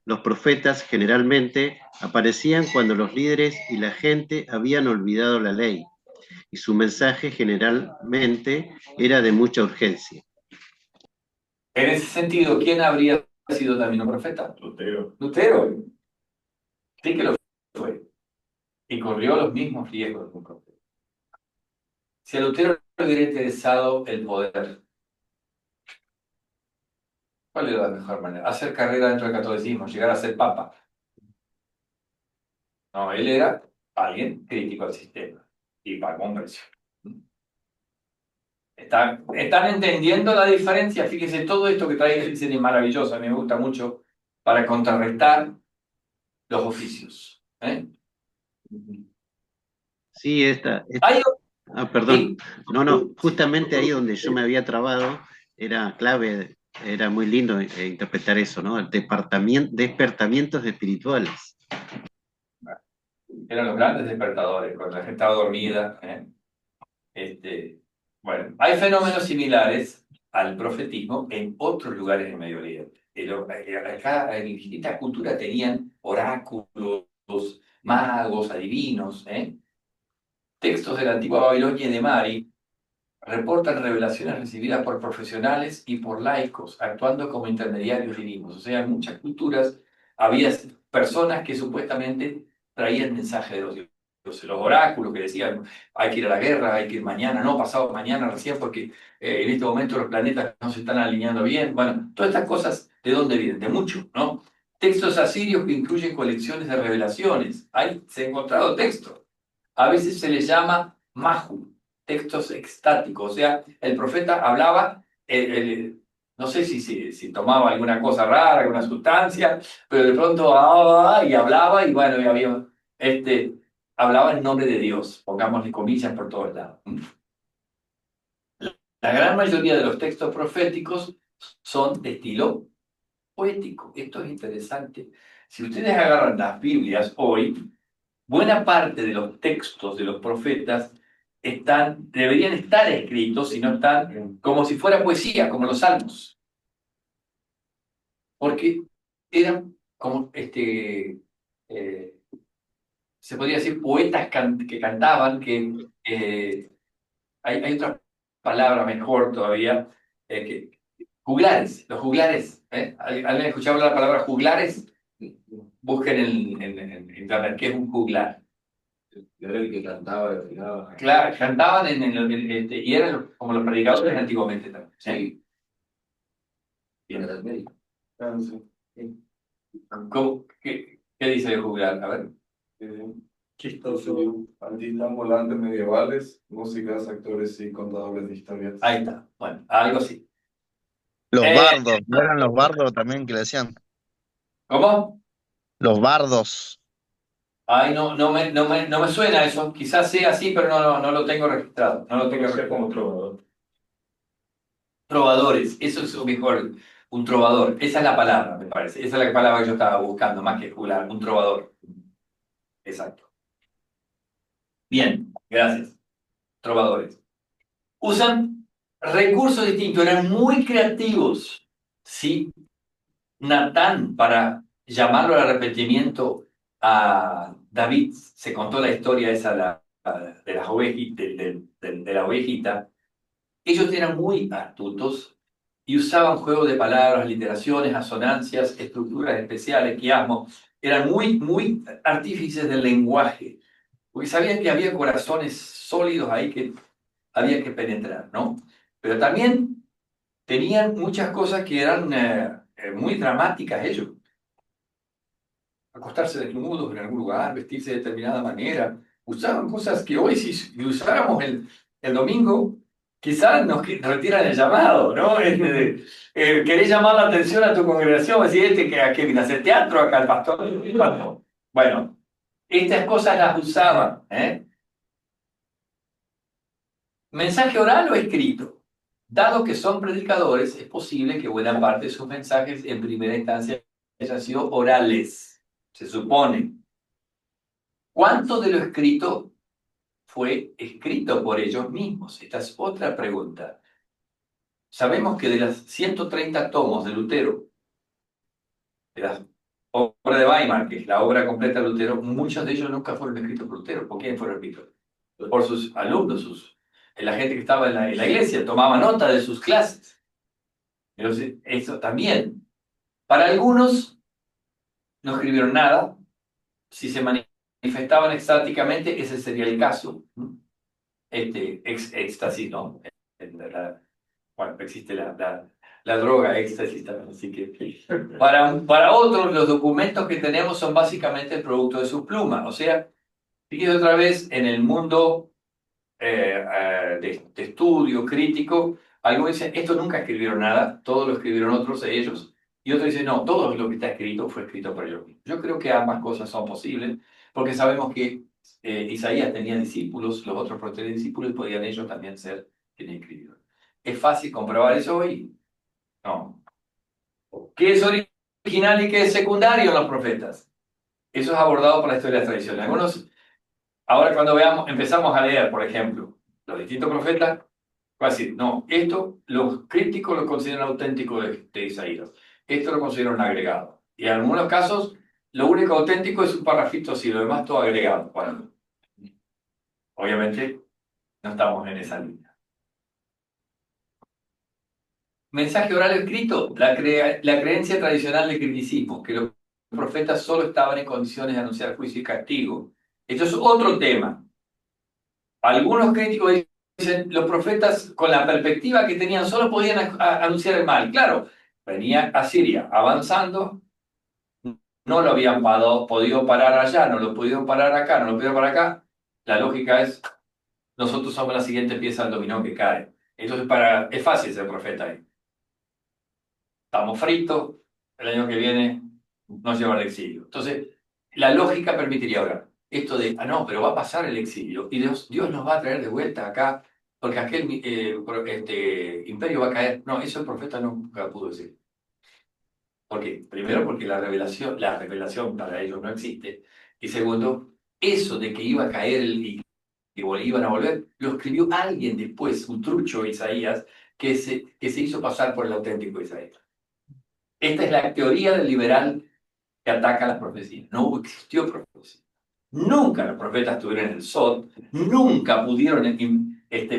Los profetas generalmente aparecían cuando los líderes y la gente habían olvidado la ley, y su mensaje generalmente era de mucha urgencia. En ese sentido, ¿quién habría sido también un profeta? Lutero. Lutero. Sí que lo fue. Y corrió los mismos riesgos de un profeta. Si a Lutero le hubiera interesado el poder, ¿cuál era la mejor manera? Hacer carrera dentro del catolicismo, llegar a ser papa. No, él era alguien crítico al sistema y pagó un precio. ¿Están entendiendo la diferencia? Fíjense, todo esto que trae el cine es maravilloso, a mí me gusta mucho para contrarrestar los oficios. Sí, perdón. No, justamente ahí donde yo me había trabado, era clave, era muy lindo interpretar eso, ¿no? Despertamientos espirituales. Eran los grandes despertadores, cuando la gente estaba dormida. Bueno, hay fenómenos similares al profetismo en otros lugares del Medio Oriente. Acá en distintas culturas tenían oráculos, magos, adivinos. Textos de la antigua Babilonia y de Mari reportan revelaciones recibidas por profesionales y por laicos, actuando como intermediarios divinos. O sea, en muchas culturas había personas que supuestamente traían mensaje de los dioses. Los oráculos que decían, hay que ir a la guerra, hay que ir mañana, no pasado mañana recién, porque en este momento los planetas no se están alineando bien. Bueno, todas estas cosas, ¿de dónde vienen? De mucho, ¿no? Textos asirios que incluyen colecciones de revelaciones. Ahí se han encontrado textos. A veces se les llama Mahu, textos extáticos, o sea, el profeta hablaba, no sé si tomaba alguna cosa rara, alguna sustancia, pero de pronto y hablaba y bueno, hablaba en nombre de Dios, pongámosle comillas por todos lados. La gran mayoría de los textos proféticos son de estilo poético. Esto es interesante. Si ustedes agarran las Biblias hoy, buena parte de los textos de los profetas deberían estar escritos y no están como si fuera poesía, como los salmos. Porque eran como, se podría decir, poetas que cantaban, hay otra palabra mejor todavía, juglares, los juglares. ¿Alguien escuchado la palabra juglares? Busquen en internet qué es un juglar. Era el que cantaba y bailaba. Claro, cantaban y eran como los predicadores antiguamente también. Sí, Bien. era el médico. ¿Qué dice de juglar? A ver. Chistoso, artistas volantes medievales, músicas, actores y contadores de historias. Ahí está. Bueno, algo así. Los Eh, bardos, ¿no eran los bardos también que le decían? ¿Cómo? Los bardos. Ay, no me suena eso. Quizás sea así, pero no lo tengo registrado. No lo tengo Ser registrado. como trovador. Trovadores, eso es lo mejor. Un trovador. Esa es la palabra, me parece. Esa es la palabra que yo estaba buscando, más que juglar. Un trovador. Exacto. Bien, gracias. Trovadores. Usan recursos distintos, eran muy creativos. ¿Sí? Natán, para llamarlo al arrepentimiento a David, se contó la historia esa de las de la ovejita. Ellos eran muy astutos y usaban juegos de palabras, literaciones, asonancias, estructuras especiales, quiasmos. Eran muy artífices del lenguaje, porque sabían que había corazones sólidos ahí que había que penetrar, ¿no? Pero también tenían muchas cosas que eran muy dramáticas ellos. Acostarse desnudos en algún lugar, vestirse de determinada manera. Usaban cosas que hoy, si usáramos el domingo, quizás nos retiran el llamado, ¿no? Querés llamar la atención a tu congregación, decir, ¿a qué viene a hacer teatro acá el pastor? Bueno, estas cosas las usaban, ¿eh? Mensaje oral o escrito. Dado que son predicadores, es posible que buena parte de sus mensajes en primera instancia hayan sido orales, se supone. ¿Cuánto de lo escrito fue escrito por ellos mismos? Esta es otra pregunta. Sabemos que de las 130 tomos de Lutero, de la obra de Weimar, que es la obra completa de Lutero, muchos de ellos nunca fueron escritos por Lutero. ¿Por quién fueron escritos? Por sus alumnos, la gente que estaba en la iglesia, tomaba nota de sus clases. Entonces, eso también. Para algunos no escribieron nada. Si se manifestaban extáticamente, ese sería el caso. Éxtasis, ¿no? Bueno, existe la droga éxtasis también, así que para otros los documentos que tenemos son básicamente el producto de sus plumas. O sea, fíjense otra vez en el mundo de estudio crítico, algunos dicen, esto nunca escribieron nada, todo lo escribieron otros de ellos, y otros dicen, no, todo lo que está escrito fue escrito por ellos mismos. Yo creo que ambas cosas son posibles, porque sabemos que Isaías tenía discípulos, los otros por tener discípulos y podían ellos también ser quienes escribieron. ¿Es fácil comprobar eso hoy? No. ¿Qué es original y qué es secundario en los profetas? Eso es abordado por la historia de la tradición. Algunos, ahora cuando empezamos a leer, por ejemplo, los distintos profetas, va a decir, no, esto los críticos lo consideran auténtico de Isaías, esto lo consideran un agregado. Y en algunos casos, lo único auténtico es un parrafito así, lo demás todo agregado. Bueno, obviamente no estamos en esa línea. Mensaje oral escrito, la creencia tradicional del criticismo, que los profetas solo estaban en condiciones de anunciar juicio y castigo. Esto es otro tema. Algunos críticos dicen, los profetas con la perspectiva que tenían solo podían anunciar el mal. Claro, venía Asiria avanzando, no lo habían podido parar allá, no lo pudieron parar acá, no lo pudieron parar acá. La lógica es, nosotros somos la siguiente pieza del dominó que cae. Entonces es fácil ser profeta ahí. Estamos fritos, el año que viene nos lleva al exilio. Entonces, la lógica permitiría ahora esto de, no, pero va a pasar el exilio y Dios nos va a traer de vuelta acá porque aquel imperio va a caer. No, eso el profeta nunca pudo decir. ¿Por qué? Primero, porque la revelación para ellos no existe. Y segundo, eso de que iba a caer y que iban a volver, lo escribió alguien después, un trucho Isaías, que se hizo pasar por el auténtico Isaías. Esta es la teoría del liberal que ataca las profecías. No existió profecía. Nunca los profetas estuvieron en el Sod, nunca pudieron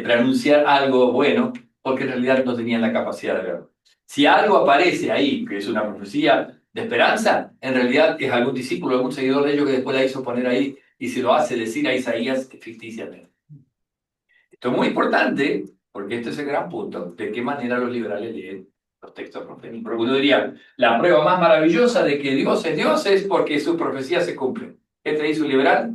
pronunciar algo bueno, porque en realidad no tenían la capacidad de verlo. Si algo aparece ahí, que es una profecía de esperanza, en realidad es algún discípulo, algún seguidor de ellos que después la hizo poner ahí y se lo hace decir a Isaías ficticiamente. Esto es muy importante porque este es el gran punto, de qué manera los liberales leen los textos proféticos. Porque uno diría, la prueba más maravillosa de que Dios es porque sus profecías se cumplen. ¿Qué te dice un liberal?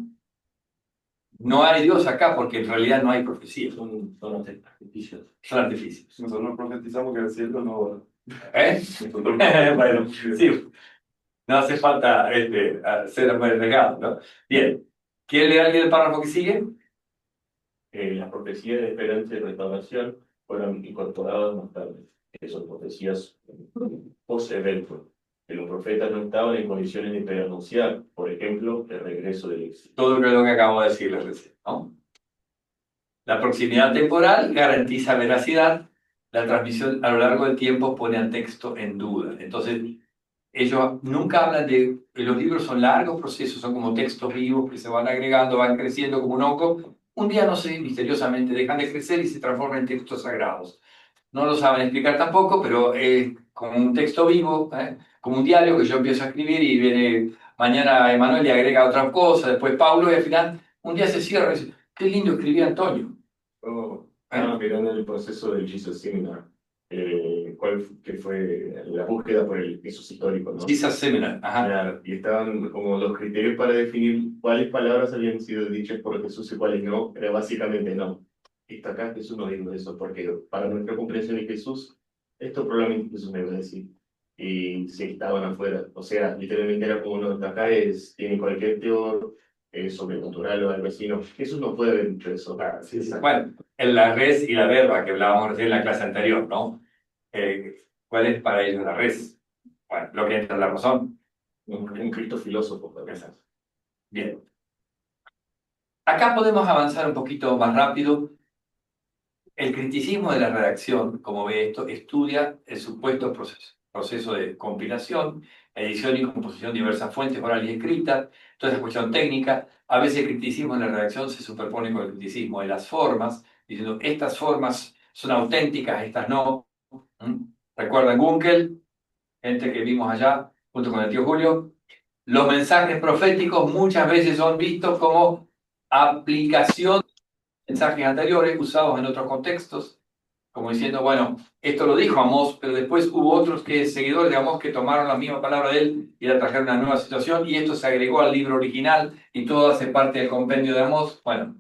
No hay Dios acá porque en realidad no hay profecías. Son artificios. Son artificios. Nosotros profetizamos que el cielo no... ¿Eh? Bueno, sí. No hace falta ser renegado, ¿no? Bien. ¿Quiere leer alguien el párrafo que sigue? Las profecías de esperanza y restauración fueron incorporadas más tarde, que son profecías post-evento, que los profetas no estaban en condiciones de preanunciar, por ejemplo, el regreso del exilio. Todo lo que acabo de decirles recién, ¿no? La proximidad temporal garantiza veracidad. La transmisión a lo largo del tiempo pone al texto en duda. Entonces, ellos nunca hablan de... Los libros son largos procesos, son como textos vivos que se van agregando, van creciendo como un hongo. Un día, no sé, misteriosamente dejan de crecer y se transforman en textos sagrados. No lo saben explicar tampoco, pero es como un texto vivo, como un diario que yo empiezo a escribir y viene mañana Emanuel y agrega otra cosa, después Pablo, y al final un día se cierra y dice, qué lindo escribía Antonio. Estaba mirando el proceso del Jesus Seminar, que fue la búsqueda por el Jesús histórico, ¿no? Jesus Seminar, ajá. Claro, y estaban como los criterios para definir cuáles palabras habían sido dichas por Jesús y cuáles no, era básicamente no. Y hasta acá Jesús no dijo eso, porque para nuestra comprensión de Jesús, esto probablemente Jesús me iba a decir, y si estaban afuera, o sea, literalmente era como uno de acá tiene cualquier teor sobrenatural o algo así, no, Jesús no puede haber dicho eso. Claro, sí, sí. Bueno, en la res y la verba que hablábamos recién en la clase anterior, ¿no? ¿Cuál es para ellos la res? Bueno, lo que entra en la razón. Un Cristo filósofo, por ejemplo. Bien. Acá podemos avanzar un poquito más rápido. El criticismo de la redacción, como ve esto, estudia el supuesto proceso de compilación, edición y composición de diversas fuentes orales y escritas, toda esa cuestión técnica. A veces el criticismo en la redacción se superpone con el criticismo de las formas, diciendo estas formas son auténticas, estas no. ¿Recuerdan Gunkel? Gente que vimos allá, junto con el tío Julio. Los mensajes proféticos muchas veces son vistos como aplicación mensajes anteriores usados en otros contextos, como diciendo, bueno, esto lo dijo Amós, pero después hubo otros seguidores de Amós que tomaron la misma palabra de él y la trajeron a una nueva situación, y esto se agregó al libro original y todo hace parte del compendio de Amós. Bueno,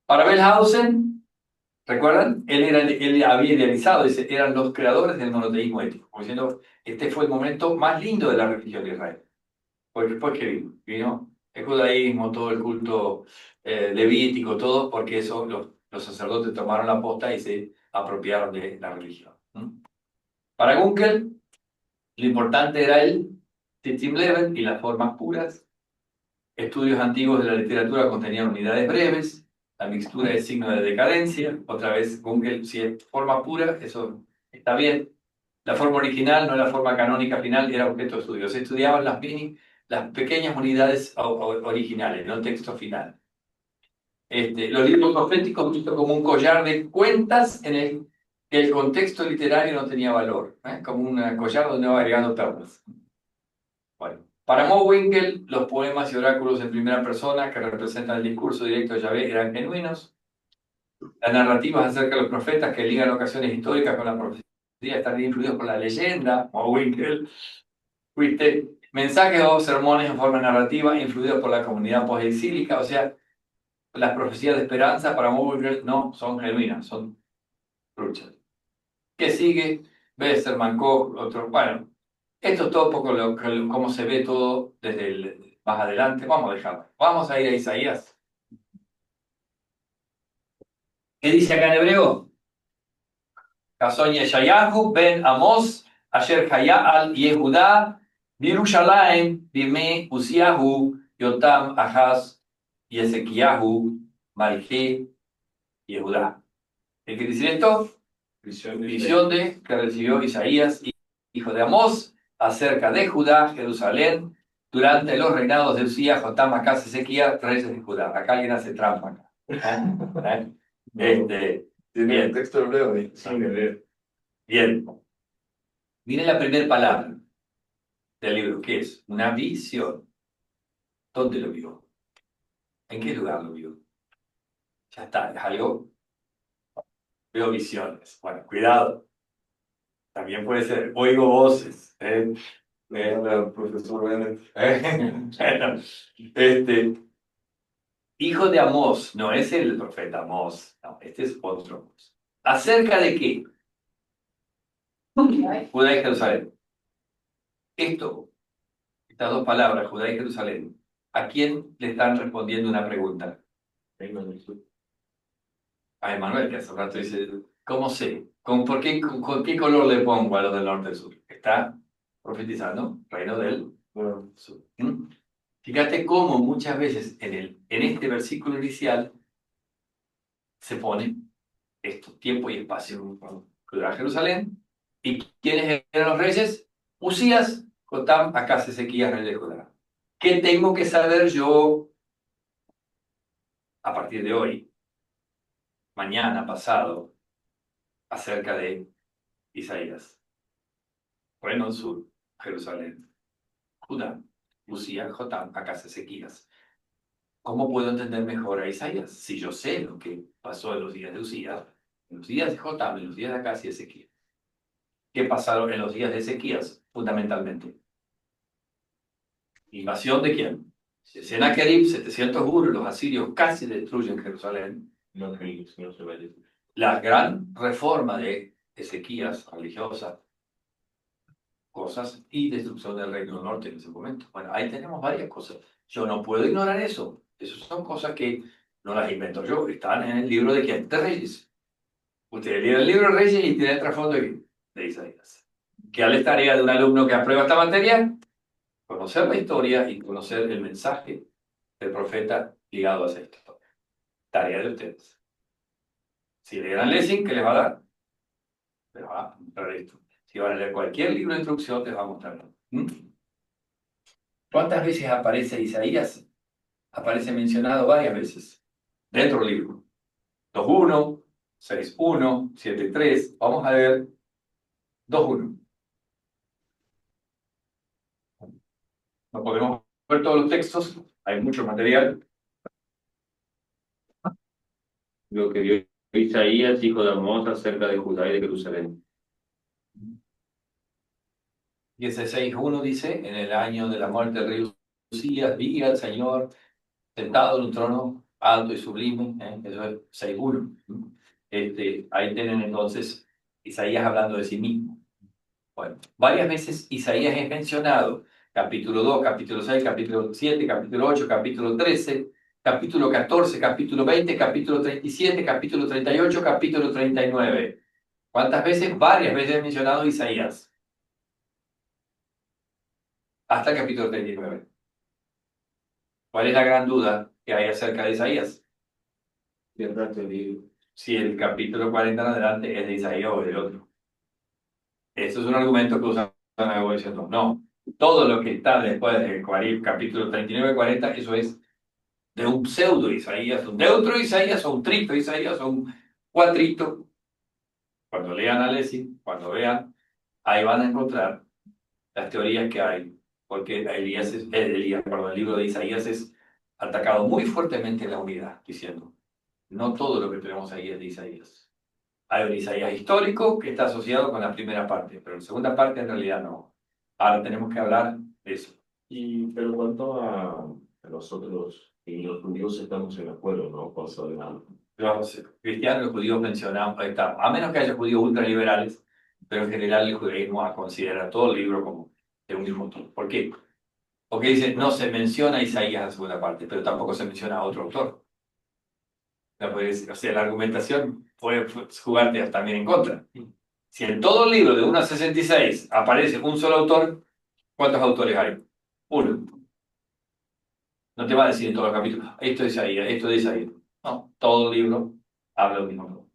para Wellhausen, ¿recuerdan? Él había idealizado, dice, eran los creadores del monoteísmo ético, como diciendo, este fue el momento más lindo de la religión de Israel. Porque después que vino el judaísmo, todo el culto levítico, todo, porque eso los sacerdotes tomaron la posta y se apropiaron de la religión. Para Gunkel, lo importante era el Sittim Leben y las formas puras. Estudios antiguos de la literatura contenían unidades breves, la mixtura es signo de decadencia. Otra vez, Gunkel, si es forma pura, eso está bien. La forma original, no la forma canónica final, era objeto de estudio. Se estudiaban las pequeñas unidades originales, no el texto final. Los libros proféticos vistos como un collar de cuentas en el que el contexto literario no tenía valor, como un collar donde va agregando perlas. Bueno, para Mowinckel, los poemas y oráculos en primera persona que representan el discurso directo de Yahvé eran genuinos. Las narrativas acerca de los profetas que ligan ocasiones históricas con la profecía están influidos por la leyenda, Mowinckel. ¿Viste? Mensajes o sermones en forma narrativa influidos por la comunidad posexílica, o sea, las profecías de esperanza para Mowinckel no son genuinas, son truchas. ¿Qué sigue? Westermann, Koch, otros. Bueno, esto es todo un poco cómo se ve todo desde más adelante. Vamos a dejarlo. Vamos a ir a Isaías. ¿Qué dice acá en hebreo? Casón Yeshayahu ben Amos, Asher Hayal Yehuda, Birushalayim, Bime Uziahu, Yotam, Ahaz, y Ezequiahu, Malché, Yehudá. ¿Qué quiere decir esto? Visión que recibió Isaías, hijo de Amós, acerca de Judá, Jerusalén, durante los reinados de Uzías, Jotam, Acaz, Ezequías, reyes de Judá. Acá alguien hace trampa. Acá. Tiene el texto hebreo ahí. Sí, me veo. Bien. Miren la primera palabra del libro, que es una visión. ¿Dónde lo vio? ¿En qué lugar lo vio? Ya está, es algo. Veo visiones. Bueno, cuidado. También puede ser, oigo voces. Profesor Bennett. Bueno, hijo de Amós, no es el profeta Amós, no, este es otro Amós. ¿Acerca de qué? Judá y Jerusalén. Estas dos palabras, Judá y Jerusalén, ¿a quién le están respondiendo una pregunta? A Emanuel, que hace un rato dice, ¿cómo sé? ¿Con qué color le pongo a lo del norte y sur? Está profetizando, reino del sur. ¿Mm? Fíjate cómo muchas veces en este versículo inicial se pone esto, tiempo y espacio. Judá, Jerusalén. ¿Y quiénes eran los reyes? Usías, Jotam, Acaz, Ezequías, rey de Judá. ¿Qué tengo que saber yo a partir de hoy, mañana, pasado, acerca de Isaías? Reino del sur, Jerusalén, Judá, Usías, Jotam, Acaz, Ezequías. ¿Cómo puedo entender mejor a Isaías? Si yo sé lo que pasó en los días de Usías, en los días de Jotam, en los días de Acaz y Ezequías. ¿Qué pasaron en los días de Ezequías? Fundamentalmente. ¿Invasión de quién? Sennacherib, 701, los asirios casi destruyen Jerusalén. No, no se vaya. La gran reforma de Ezequías, religiosa, cosas, y destrucción del reino del norte en ese momento. Bueno, ahí tenemos varias cosas. Yo no puedo ignorar eso. Esas son cosas que no las invento yo, están en el libro de quién? De Reyes. Usted lee el libro de Reyes y tiene el trasfondo de Isaías. ¿Qué es la tarea de un alumno que aprueba esta materia? Conocer la historia y conocer el mensaje del profeta ligado a esa historia. Tarea de ustedes. Si leerán Lessing, ¿qué les va a dar? Les va a mostrar esto. Si van a leer cualquier libro de instrucción, les va a mostrar. ¿Cuántas veces aparece Isaías? Aparece mencionado varias veces dentro del libro. 2.1, 6.1, 7.3. Vamos a ver 2.1. No podemos ver todos los textos, hay mucho material. Lo que vio Isaías, hijo de Amós, acerca de Judá y de Jerusalén. Y ese 6.1 dice, en el año de la muerte del rey Usías, vi al Señor sentado en un trono alto y sublime, eso es 6.1. Ahí tienen entonces Isaías hablando de sí mismo. Bueno, varias veces Isaías es mencionado, capítulo 2, capítulo 6, capítulo 7, capítulo 8, capítulo 13, capítulo 14, capítulo 20, capítulo 37, capítulo 38, capítulo 39. ¿Cuántas veces? Varias veces es mencionado Isaías. Hasta el capítulo 39. ¿Cuál es la gran duda que hay acerca de Isaías? Si el capítulo 40 en adelante es de Isaías o del otro. Esto es un argumento que usan la evolución. No, todo lo que está después del capítulo 39-40, eso es de un pseudo Isaías, un neutro Isaías, o un trito Isaías, o un cuatrito. Cuando lean a Lessing, cuando vean, ahí van a encontrar las teorías que hay, porque el libro de Isaías es atacado muy fuertemente en la unidad, diciendo, no todo lo que tenemos ahí es de Isaías. Hay un Isaías histórico que está asociado con la primera parte, pero la segunda parte en realidad no. Ahora tenemos que hablar de eso. Pero en cuanto a nosotros y los judíos estamos en acuerdo, ¿no? Paso adelante. Los cristianos y los judíos mencionamos, a menos que haya judíos ultraliberales, pero en general el judaísmo considera todo el libro como de un mismo autor. ¿Por qué? Porque dice, no se menciona a Isaías en la segunda parte, pero tampoco se menciona a otro autor. O sea, la argumentación puede jugarte también en contra. Si en todo el libro de 1 a 66 aparece un solo autor, ¿cuántos autores hay? Uno. No te va a decir en todos los capítulos, esto es Isaías, esto es Isaías. No, todo el libro habla de un mismo.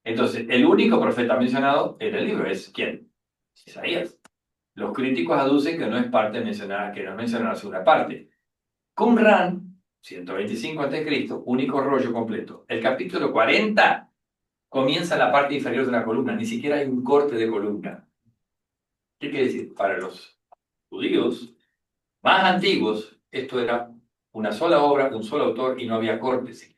Entonces, el único profeta mencionado en el libro es ¿quién? Isaías. Los críticos aducen que no es parte mencionada, que no es mencionada la segunda parte. Qumran, 125 a.C., único rollo completo. El capítulo 40 comienza la parte inferior de una columna, ni siquiera hay un corte de columna. ¿Qué quiere decir? Para los judíos más antiguos, esto era una sola obra, un solo autor y no había cortes.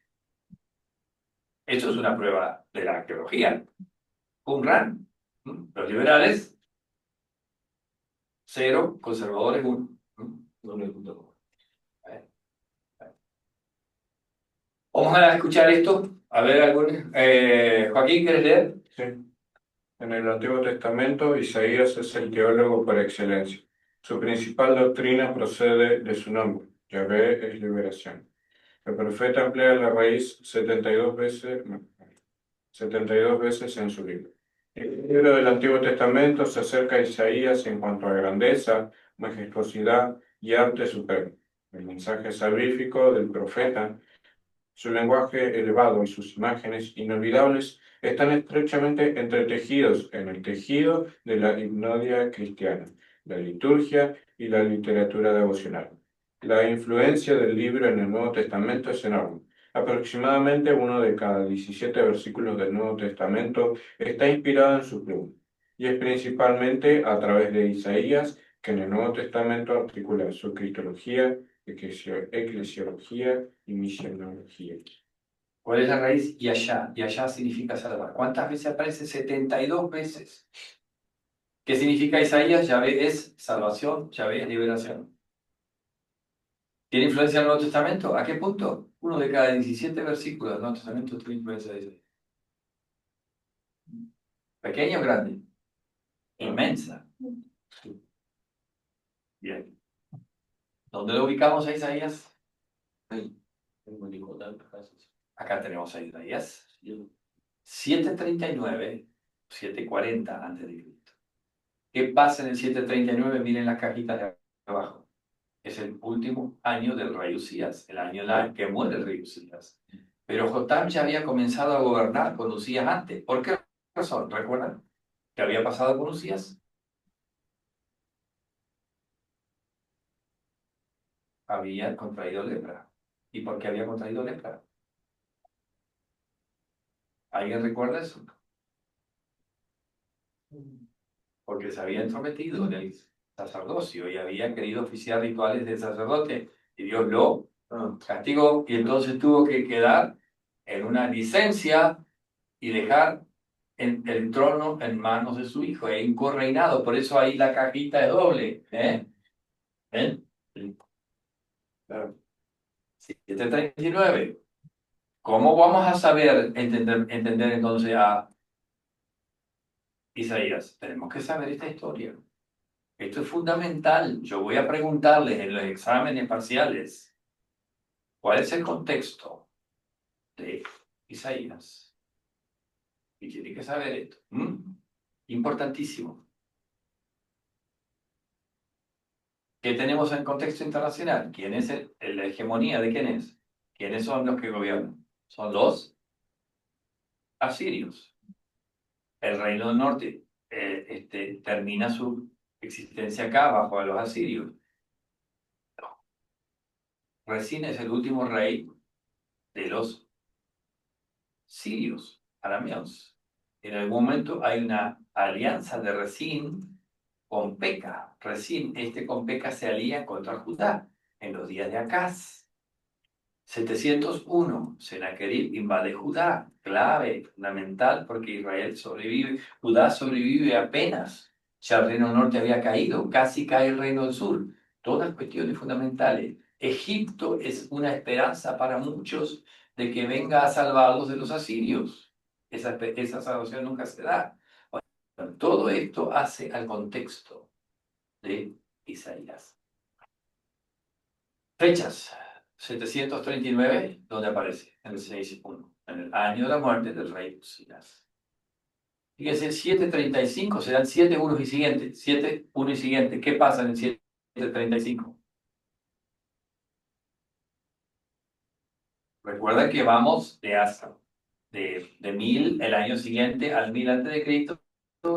Eso es una prueba de la arqueología. Qumran. Los liberales, 0, conservadores, 1. Vamos a escuchar esto. A ver, Joaquín, ¿quieres leer? Sí. En el Antiguo Testamento, Isaías es el teólogo por excelencia. Su principal doctrina procede de su nombre, Yahvé es liberación. El profeta emplea la raíz 72 veces en su libro. El libro del Antiguo Testamento se acerca a Isaías en cuanto a grandeza, majestuosidad y arte supremo. El mensaje salvífico del profeta, su lenguaje elevado y sus imágenes inolvidables están estrechamente entretejidos en el tejido de la hipnodia cristiana, la liturgia y la literatura devocional. La influencia del libro en el Nuevo Testamento es enorme. Aproximadamente uno de cada 17 versículos del Nuevo Testamento está inspirado en su pluma, y es principalmente a través de Isaías que en el Nuevo Testamento articula su cristología, eclesiología y misionología. ¿Cuál es la raíz? Yashá. Yashá significa salvar. ¿Cuántas veces aparece? 72 veces. ¿Qué significa Isaías? Yahvé es salvación, Yahvé es liberación. ¿Tiene influencia en el Nuevo Testamento? ¿A qué punto? Uno de cada 17 versículos del Nuevo Testamento tiene influencia de Isaías. ¿Pequeño o grande? Inmensa. Bien. ¿Dónde lo ubicamos a Isaías? Acá tenemos a Isaías. 739, 740 a.C. ¿Qué pasa en el 739? Miren las cajitas de abajo. Es el último año del rey Usías, el año en el que muere el rey Usías. Pero Jotam ya había comenzado a gobernar con Usías antes. ¿Por qué razón? ¿Recuerdan? ¿Qué había pasado con Usías? Había contraído lepra. ¿Y por qué había contraído lepra? ¿Alguien recuerda eso? Porque se había entrometido en el sacerdocio y había querido oficiar rituales del sacerdote y Dios lo castigó y entonces tuvo que quedar en una licencia y dejar el trono en manos de su hijo, en correinado. Por eso ahí la cajita es doble. ¿Ven? Claro. 739. ¿Cómo vamos a saber entender entonces a Isaías? Tenemos que saber esta historia. Esto es fundamental. Yo voy a preguntarles en los exámenes parciales cuál es el contexto de Isaías. Y tiene que saber esto. Importantísimo. ¿Qué tenemos en contexto internacional? ¿Quién es la hegemonía de quién es? ¿Quiénes son los que gobiernan? Son los asirios. El reino del norte termina su existencia acá bajo a los asirios. Resín es el último rey de los sirios, arameos. En algún momento hay una alianza de Resín con Peca. Resín, con Peca se alía contra Judá en los días de Acaz. 701, Sennacherib invade Judá, clave, fundamental, porque Israel sobrevive, Judá sobrevive apenas, ya el reino del norte había caído, casi cae el reino del sur, todas cuestiones fundamentales. Egipto es una esperanza para muchos de que venga a salvarlos de los asirios. Esa salvación nunca se da. Bueno, todo esto hace al contexto de Isaías. Fechas. 739, ¿dónde aparece? En el 6.1, en el año de la muerte del rey Usías. Fíjense, 735 serán 7 unos y siguientes. 7, 1 y siguiente. ¿Qué pasa en el 735? Recuerda que vamos de 1000 el año siguiente al 1000 antes de Cristo,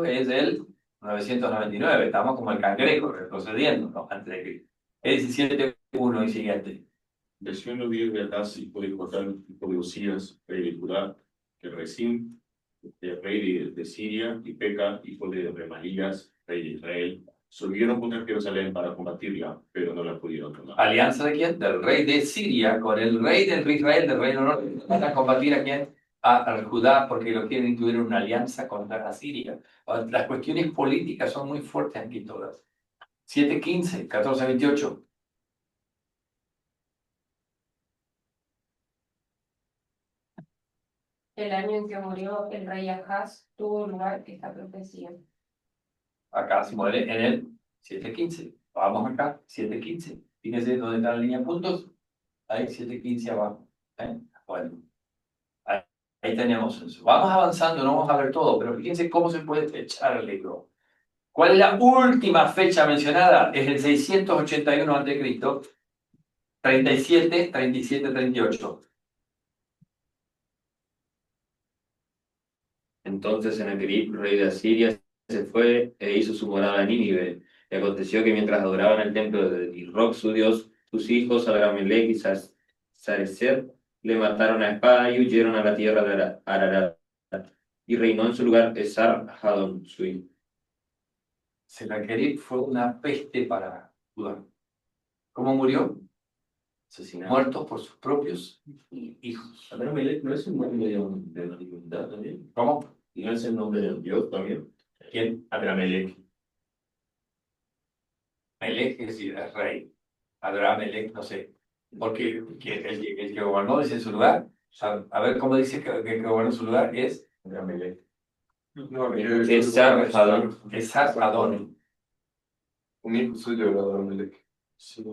es el 999. Estamos como el cangrejo retrocediendo, ¿no? Antes de Cristo. Es 17, 1 y siguiente. Versión los días de Acaz, hijo de Jotam, hijo de Usías, rey de Judá, que rey de Siria, y Peca, hijo de Remalías, rey de Israel, subieron contra Jerusalén para combatirla, pero no la pudieron tomar. ¿Alianza de quién? Del rey de Siria con el rey del Israel, del reino norte. ¿Van a combatir a quién? A Judá, porque lo quieren incluir en una alianza contra Asiria. Las cuestiones políticas son muy fuertes aquí todas. 7:15, 14:28. El año en que murió el rey Ahaz tuvo lugar esta profecía. Acá se muere en el 7:15. Vamos acá, 7:15. Fíjense dónde está la línea de puntos. Ahí 7:15 abajo. Bueno, ahí tenemos eso. Vamos avanzando, no vamos a ver todo, pero fíjense cómo se puede fechar el libro. ¿Cuál es la última fecha mencionada? Es el 681 a.C., 37, 38. Entonces Sennacherib, rey de Asiria, se fue e hizo su morada en Nínive. Y aconteció que mientras adoraban el templo de Nisroch, su dios, sus hijos, Adramelech y Sarecer, le mataron a espada y huyeron a la tierra de Ararat. Y reinó en su lugar Esar-Hadón, su hijo. Sennacherib fue una peste para Judá. ¿Cómo murió? Asesinado. Muerto por sus propios hijos. Adramelech no es un nombre de la divinidad también. ¿Cómo? ¿Y no es el nombre del dios también? ¿Quién? Adramelech. Melech es el rey. Adramelech, no sé. Porque el que gobernó dice en su lugar. A ver cómo dice que gobernó en su lugar es Adramelech. No, Esar-Hadón. Esar-Hadón. un hijo suyo era Adramelech. Sí.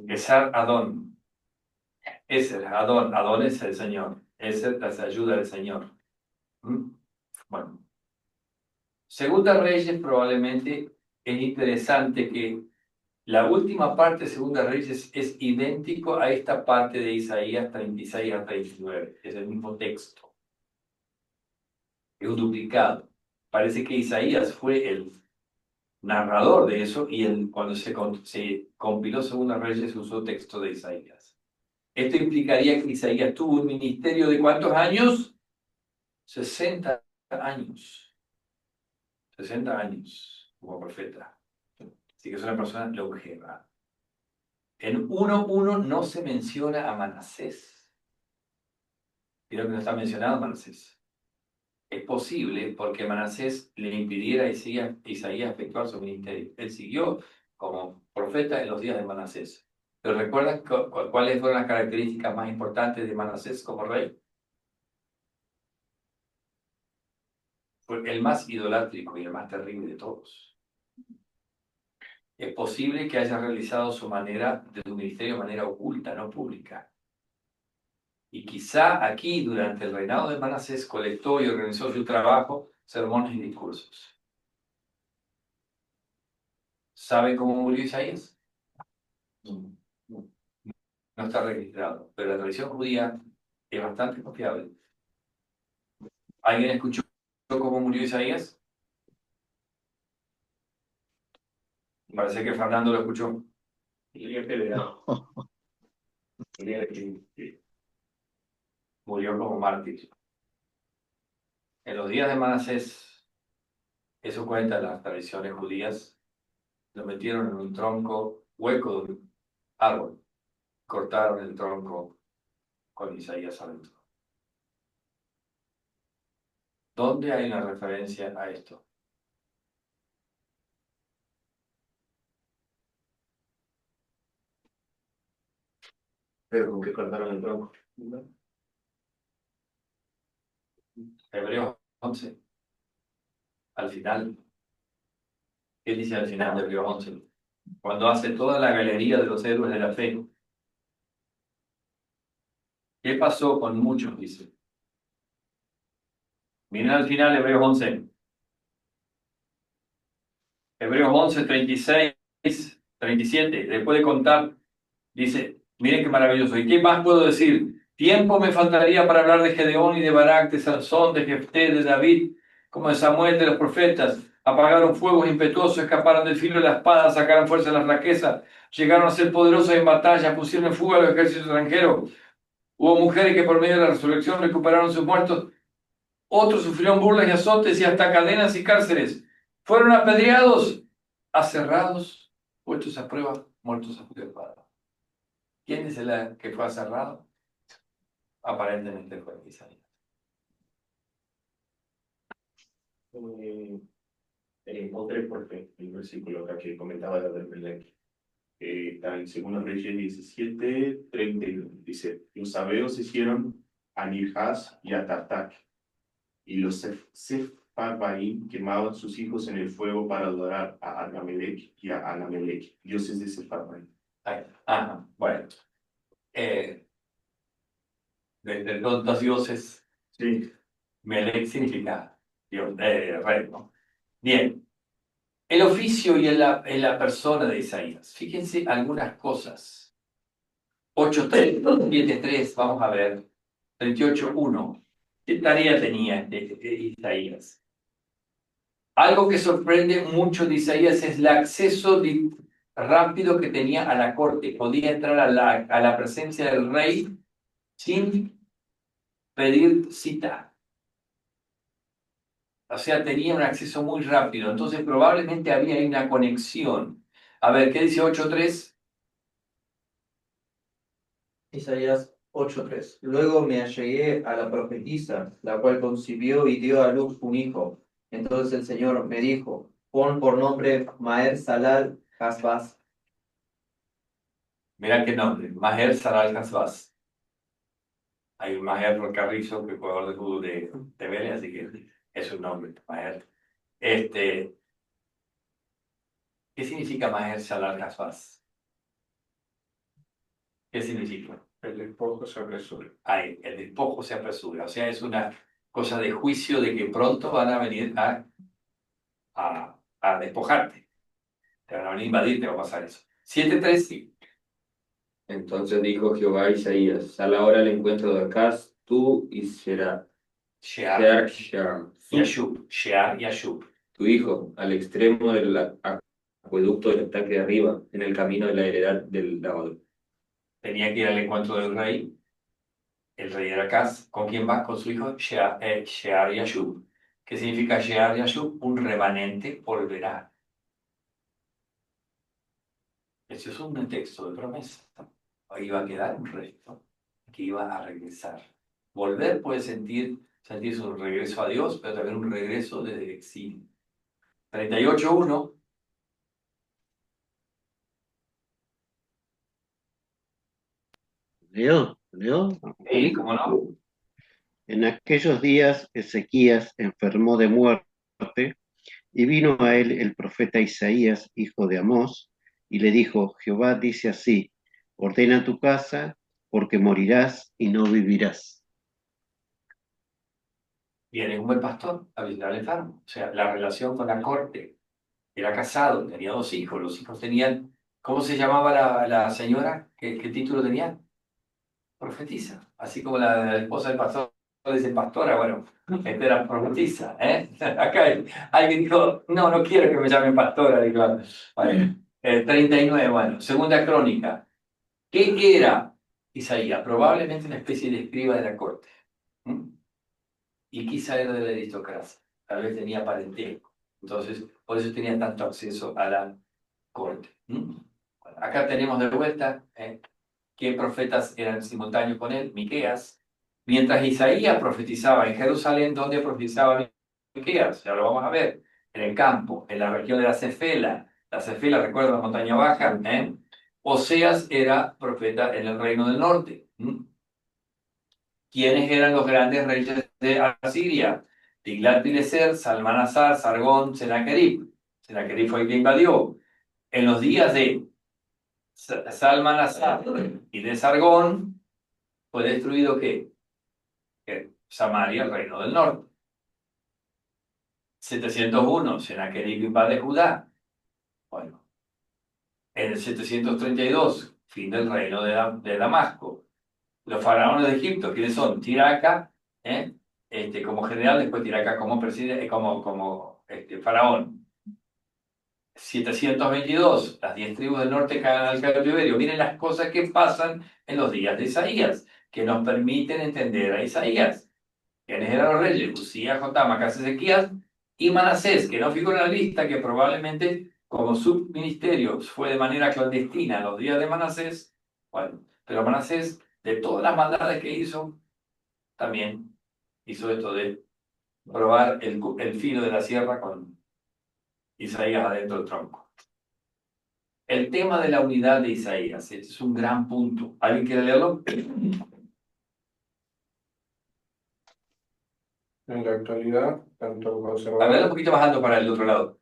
Esar-Hadón. Eser, Adón. Adón es el Señor. Eser es ayuda del Señor. Bueno. Segunda Reyes probablemente es interesante que la última parte de Segunda Reyes es idéntico a esta parte de Isaías 36 a 39. Es el mismo texto. Es un duplicado. Parece que Isaías fue el narrador de eso y cuando se compiló Segunda Reyes usó texto de Isaías. Esto implicaría que Isaías tuvo un ministerio de ¿cuántos años? 60 años. 60 años como profeta. Así que es una persona longeva. En 1:1 no se menciona a Manasés. Creo que no está mencionado a Manasés. Es posible porque Manasés le impidiera a Isaías efectuar su ministerio. Él siguió como profeta en los días de Manasés. ¿Pero recuerdan cuáles fueron las características más importantes de Manasés como rey? Fue el más idolátrico y el más terrible de todos. Es posible que haya realizado su ministerio de manera oculta, no pública. Y quizá aquí, durante el reinado de Manasés, colectó y organizó su trabajo, sermones y discursos. ¿Saben cómo murió Isaías? No está registrado, pero la tradición judía es bastante confiable. ¿Alguien escuchó cómo murió Isaías? Parece que Fernando lo escuchó. Murió como mártir. En los días de Manasés, eso cuenta las tradiciones judías, lo metieron en un tronco hueco de un árbol. Cortaron el tronco con Isaías adentro. ¿Dónde hay una referencia a esto? Pero con qué cortaron el tronco. Hebreos 11. Al final. ¿Qué dice al final de Hebreos 11? Cuando hace toda la galería de los héroes de la fe. ¿Qué pasó con muchos? Dice. Miren al final Hebreos 11. Hebreos 11, 36, 37. Después de contar, dice, miren qué maravilloso. ¿Y qué más puedo decir? Tiempo me faltaría para hablar de Gedeón y de Barak, de Sansón, de Jefté, de David, como de Samuel, de los profetas. Apagaron fuegos impetuosos, escaparon del filo de la espada, sacaron fuerza de la flaqueza, llegaron a ser poderosos en batalla, pusieron en fuga a los ejércitos extranjeros. Hubo mujeres que por medio de la resurrección recuperaron sus muertos. Otros sufrieron burlas y azotes y hasta cadenas y cárceles. Fueron apedreados, aserrados, puestos a prueba, muertos a filo de espada. ¿Quién es el que fue aserrado? Aparentemente fue Isaías. Otra porque el versículo acá que comentaba de Melech, está en 2 Reyes 17, 31. Dice, los sabeos hicieron a Nirjas y a Tartak, y los Sepharvaim quemaban sus hijos en el fuego para adorar a Anamelech y a Anamelech, dioses de Sepharvaim. Ajá, bueno. De los dioses, Sí. Melech significa Dios, rey, ¿no? Bien. El oficio y en la persona de Isaías. Fíjense algunas cosas. 8.3, 7.3, vamos a ver. 38.1. ¿Qué tarea tenía Isaías? Algo que sorprende mucho de Isaías es el acceso rápido que tenía a la corte. Podía entrar a la presencia del rey sin pedir cita. O sea, tenía un acceso muy rápido. Entonces, probablemente había ahí una conexión. A ver, ¿qué dice 8.3? Isaías 8:3. Luego me allegué a la profetisa, la cual concibió y dio a luz un hijo. Entonces el Señor me dijo, pon por nombre Maher Salal Hasbaz. Mirá qué nombre. Maher Saral Hasbaz. Hay un Maher Carrizo, que es jugador de fútbol de Vélez, así que es un nombre, Maher. ¿Qué significa Maher Saral Hasbaz? ¿Qué significa? El despojo se apresura. Ahí, el despojo se apresura. O sea, es una cosa de juicio de que pronto van a venir a despojarte. Te van a venir a invadir, te va a pasar eso. 7.3, sí. Entonces dijo Jehová a Isaías, sal ahora al encuentro de Acaz, tú y Shear Shear, y Ashub. Shear y Ashub. tu hijo, al extremo del acueducto del ataque de arriba, en el camino de la heredad del lavador. Tenía que ir al encuentro del rey. El rey era Acaz. ¿Con quién va? Con su hijo Shear y Ashub. ¿Qué significa Shear y Ashub? Un remanente volverá. Ese es un texto de promesa. Ahí iba a quedar un resto que iba a regresar. Volver puede sentirse un regreso a Dios, pero también un regreso desde el exilio. 38.1. ¿Leo? Sí, ¿cómo no? En aquellos días Ezequías enfermó de muerte y vino a él el profeta Isaías, hijo de Amós, y le dijo, Jehová dice así, ordena tu casa porque morirás y no vivirás. Viene un buen pastor a visitar al enfermo. O sea, la relación con la corte. Era casado, tenía 2 hijos. Los hijos tenían, ¿cómo se llamaba la señora? ¿Qué título tenían? Profetisa. Así como la esposa del pastor dice pastora, bueno, esta era profetisa. Acá alguien dijo, no quiero que me llamen pastora. Dijo, bueno, 39, bueno, segunda crónica. ¿Qué era Isaías? Probablemente una especie de escriba de la corte. Y quizá era de la aristocracia. Tal vez tenía parentesco. Entonces, por eso tenía tanto acceso a la corte. Bueno, acá tenemos de vuelta qué profetas eran simultáneos con él, Miqueas. Mientras Isaías profetizaba en Jerusalén, ¿dónde profetizaba Miqueas? Ya lo vamos a ver. En el campo, en la región de la Cefela. La Cefela, recuerda, la montaña baja. Oseas era profeta en el reino del norte. ¿Quiénes eran los grandes reyes de Asiria? Tiglat-Pileser, Salmanasar, Sargón, Senaquerib. Senaquerib fue el que invadió. En los días de Salmanasar y de Sargón fue destruido ¿qué? Samaria, el reino del norte. 701, Senaquerib invade Judá. Bueno, en el 732, fin del reino de Damasco. Los faraones de Egipto, ¿quiénes son? Tiraca, como general, después Tiraca como presidente, como faraón. 722, las 10 tribus del norte caen al cautiverio. Miren las cosas que pasan en los días de Isaías, que nos permiten entender a Isaías. ¿Quiénes eran los reyes? Usías, Jotam, Acaz, Ezequías, Y Manasés, que no figura en la lista, que probablemente como su ministerio fue de manera clandestina en los días de Manasés, bueno, pero Manasés, de todas las maldades que hizo, también hizo esto de probar el filo de la sierra con Isaías adentro del tronco. El tema de la unidad de Isaías, este es un gran punto. ¿Alguien quiere leerlo? En la actualidad, tanto A ver, un conservadores, poquito más alto para el otro lado.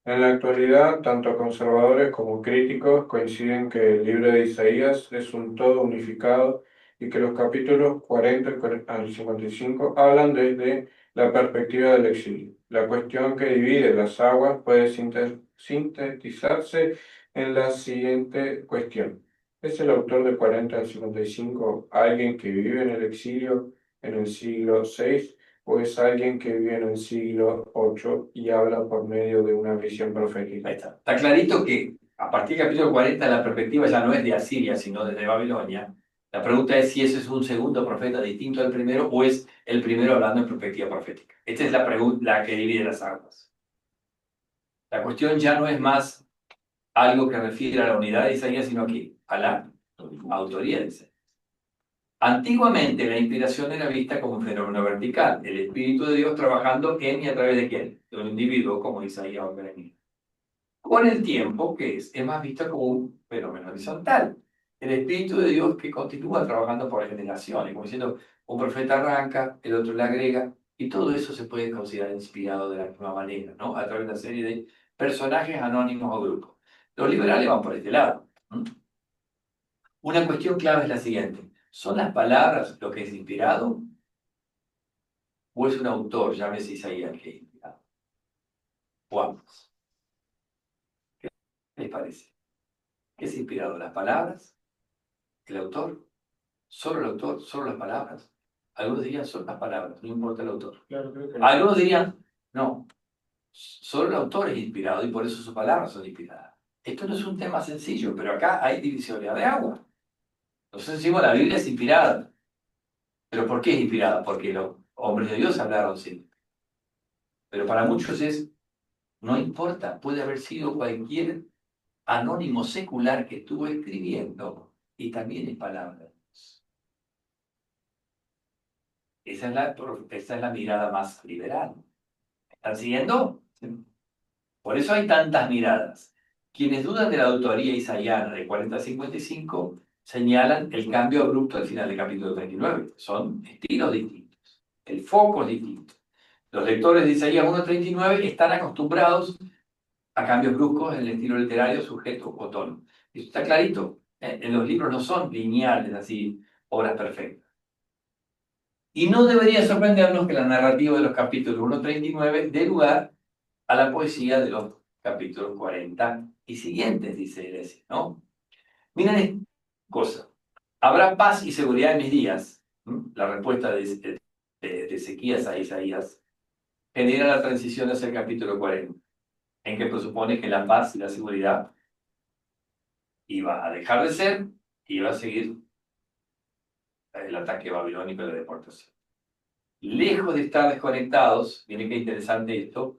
en la actualidad, tanto conservadores como críticos coinciden que el libro de Isaías es un todo unificado y que los capítulos 40 al 55 hablan desde la perspectiva del exilio. La cuestión que divide las aguas puede sintetizarse en la siguiente cuestión. ¿Es el autor de 40 al 55 alguien que vive en el exilio en el siglo VI? ¿O es alguien que vive en el siglo VIII y habla por medio de una visión profética? Ahí está. Está clarito que a partir del capítulo 40 la perspectiva ya no es de Asiria, sino desde Babilonia. La pregunta es si ese es un segundo profeta distinto al primero o es el primero hablando en perspectiva profética. Esta es la pregunta la que divide las aguas. La cuestión ya no es más algo que refiere a la unidad de Isaías, sino que a la autoría de Isaías. Antiguamente la inspiración era vista como un fenómeno vertical, el Espíritu de Dios trabajando en y a través de quién, de un individuo como Isaías o Jeremías. Con el tiempo, ¿qué es? Es más vista como un fenómeno horizontal. El Espíritu de Dios que continúa trabajando por generaciones, como diciendo, un profeta arranca, el otro le agrega, y todo eso se puede considerar inspirado de la misma manera, ¿no? A través de una serie de personajes anónimos o grupos. Los liberales van por este lado. Una cuestión clave es la siguiente. ¿Son las palabras lo que es inspirado? ¿O es un autor, llámese Isaías, que es inspirado? ¿O ambos? ¿Qué les parece? ¿Qué es inspirado? ¿Las palabras? ¿El autor? ¿Solo el autor? ¿Solo las palabras? Algunos dirían solo las palabras, no importa el autor. Claro, creo que Algunos dirían, no, solo el autor es inspirado y por eso sus palabras son inspiradas. Esto no es un tema sencillo, pero acá hay divisiones de agua. Nosotros decimos la Biblia es inspirada. ¿Pero por qué es inspirada? Porque los hombres de Dios hablaron sí. Pero para muchos no importa, puede haber sido cualquier anónimo secular que estuvo escribiendo y también es palabra de Dios. Esa es la mirada más liberal. ¿Están siguiendo? Por eso hay tantas miradas. Quienes dudan de la autoría isaiana de 40 a 55 señalan el cambio abrupto al final del capítulo 39. Son estilos distintos. El foco es distinto. Los lectores de Isaías 1.39 están acostumbrados a cambios bruscos en el estilo literario, sujeto o tono. Eso está clarito. En los libros no son lineales, así, obras perfectas. Y no debería sorprendernos que la narrativa de los capítulos 1.39 dé lugar a la poesía de los capítulos 40 y siguientes, dice Iglesia, ¿no? Miren esta cosa. Habrá paz y seguridad en mis días. La respuesta de Ezequías a Isaías genera la transición hacia el capítulo 40, en que presupone que la paz y la seguridad iba a dejar de ser y iba a seguir el ataque babilónico y la deportación. Lejos de estar desconectados, miren qué interesante esto,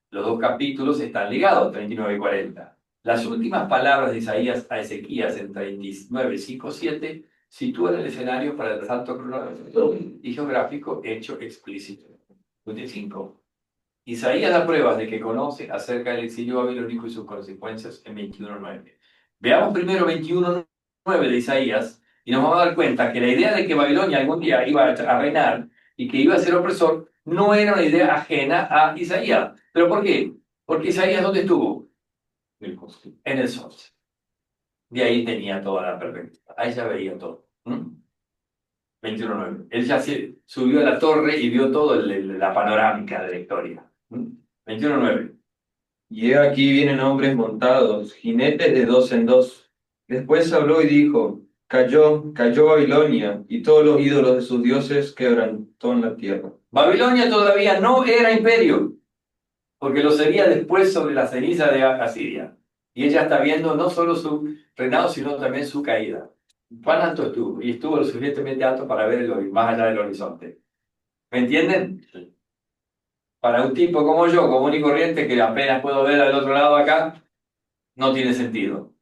los dos capítulos están ligados, 39 y 40. Las últimas palabras de Isaías a Ezequías en 39, 5, 7 sitúan el escenario para el salto cronológico y geográfico hecho explícito. 25. Isaías da pruebas de que conoce acerca del exilio babilónico y sus consecuencias en 21.9. Veamos primero 21.9 de Isaías y nos vamos a dar cuenta que la idea de que Babilonia algún día iba a reinar y que iba a ser opresor no era una idea ajena a Isaías. ¿Pero por qué? Porque Isaías, ¿dónde estuvo? En el sol. De ahí tenía toda la perspectiva. Ahí ya veía todo. 21.9. Él ya subió a la torre y vio toda la panorámica de la historia. 21.9. Y he aquí vienen hombres montados, jinetes de dos en dos. Después habló y dijo, cayó Babilonia, y todos los ídolos de sus dioses quebrantó en la tierra. Babilonia todavía no era imperio, porque lo sería después sobre la ceniza de Asiria. Y ella está viendo no solo su reinado, sino también su caída. ¿Cuán alto estuvo? Y estuvo lo suficientemente alto para ver más allá del horizonte. ¿Me entienden? Para un tipo como yo, común y corriente, que apenas puedo ver al otro lado acá, no tiene sentido.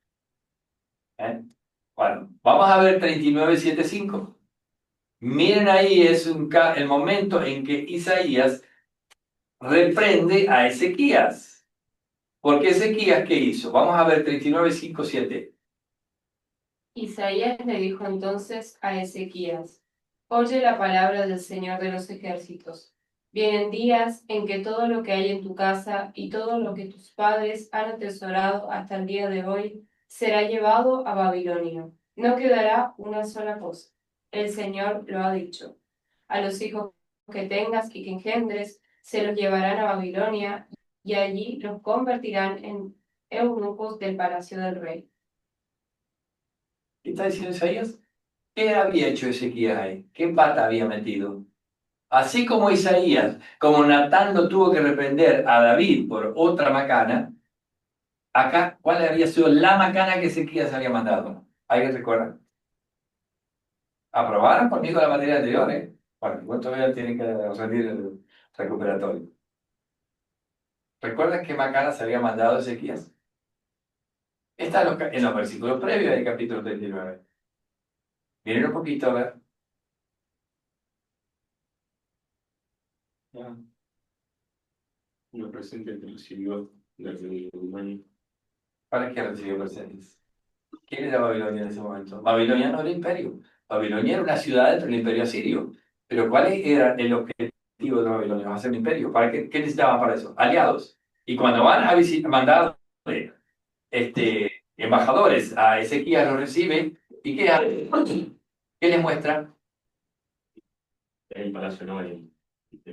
¿Eh? Bueno, vamos a ver 39:7-5. Miren ahí, es el momento en que Isaías reprende a Ezequías. Porque Ezequías, ¿qué hizo? Vamos a ver 39:5-7. Isaías le dijo entonces a Ezequías: Oye la palabra del Señor de los ejércitos. Vienen días en que todo lo que hay en tu casa y todo lo que tus padres han atesorado hasta el día de hoy será llevado a Babilonia. No quedará una sola cosa. El Señor lo ha dicho. A los hijos que tengas y que engendres se los llevarán a Babilonia y allí los convertirán en eunucos del palacio del rey. ¿Qué está diciendo Isaías? ¿Qué había hecho Ezequías ahí? ¿Qué pata había metido? Así como Isaías, como Natán lo tuvo que reprender a David por otra macana, acá, ¿cuál había sido la macana que Ezequías había mandado? ¿Alguien recuerda? ¿Aprobaron conmigo la materia anterior, Bueno, igual todavía tienen que rendir el recuperatorio. ¿Recuerdan qué macana se había mandado Ezequías? Está en los versículos previos del capítulo 39. Miren un poquito a ver. Ya. Lo presente que recibió desde Babilonia. ¿Para qué recibió presentes? ¿Quién era Babilonia en ese momento? Babilonia no era imperio. Babilonia era una ciudad dentro del imperio asirio. Pero ¿cuál era el objetivo de Babilonia? Va a ser un imperio. ¿Qué necesitaban para eso? Aliados. Y cuando van a mandar embajadores a Ezequías, los recibe. ¿Y qué hace? ¿Qué les muestra? El palacio no hay.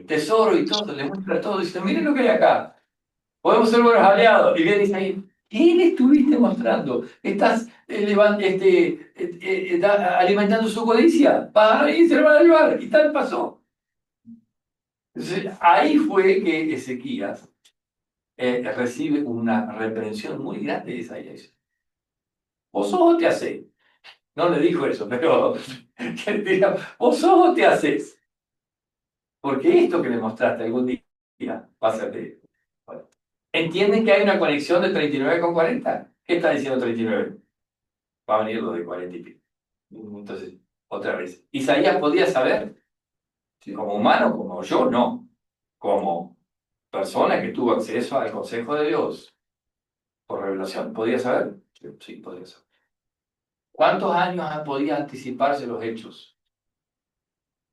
Tesoro y todo. Les muestra todo. Dice, miren lo que hay acá. Podemos ser buenos aliados. Y viene Isaías. ¿Qué le estuviste mostrando? ¿Estás alimentando su codicia? Para y se lo van a llevar. Y tal pasó. Entonces, ahí fue que Ezequías recibe una reprensión muy grande de Isaías. ¿Vos sos o te hacés? No le dijo eso, pero que diga, ¿vos sos o te haces? Porque esto que le mostraste algún día va a ser de... Bueno, ¿entienden que hay una conexión de 39 con 40? ¿Qué está diciendo 39? Va a venir lo de 40 y pico. Entonces, otra vez, Isaías podía saber, como humano, como yo, no. Como persona que tuvo acceso al consejo de Dios por revelación, ¿podía saber? Sí, podía saber. ¿Cuántos años podía anticiparse los hechos?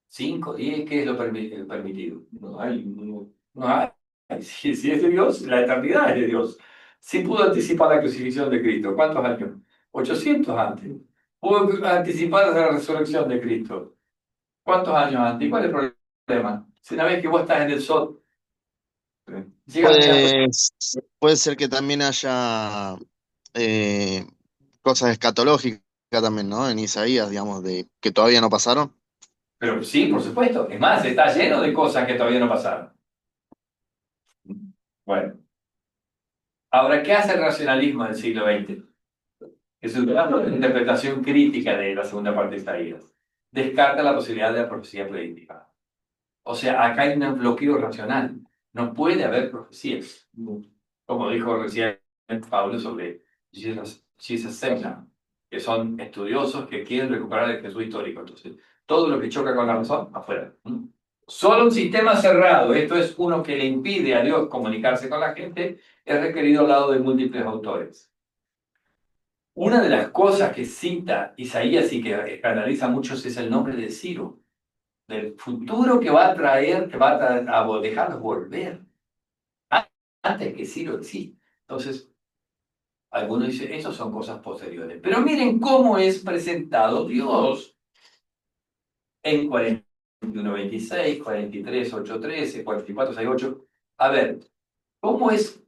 5, 10, ¿qué es lo permitido? No hay. No hay. Si es de Dios, la eternidad es de Dios. Sí pudo anticipar la crucifixión de Cristo. ¿Cuántos años? 800 antes. Pudo anticipar la resurrección de Cristo. ¿Cuántos años antes? ¿Y cuál es el problema? Si una vez que vos estás en el sol, llega Puede ser que también haya eh, cosas escatológicas también, ¿no? En Isaías, digamos, de que todavía no pasaron. Pero sí, por supuesto. Es más, está lleno de cosas que todavía no pasaron. Bueno. Ahora, ¿qué hace el racionalismo del siglo XX? Es una interpretación crítica de la segunda parte de Isaías. Descarta la posibilidad de la profecía predictiva. O sea, acá hay un bloqueo racional. No puede haber profecías. Como dijo recién Pablo sobre Jesus Semna, que son estudiosos que quieren recuperar el Jesús histórico. Entonces, todo lo que choca con la razón, afuera. Solo un sistema cerrado, esto es uno que le impide a Dios comunicarse con la gente, es requerido al lado de múltiples autores. Una de las cosas que cita Isaías y que escandaliza a muchos es el nombre de Ciro, del futuro que va a traer, que va a dejarlos volver, antes que Ciro exista. Entonces, algunos dicen, esas son cosas posteriores. Pero miren cómo es presentado Dios en 41:26, 43:8-13, 44:6-8. A ver, ¿cómo es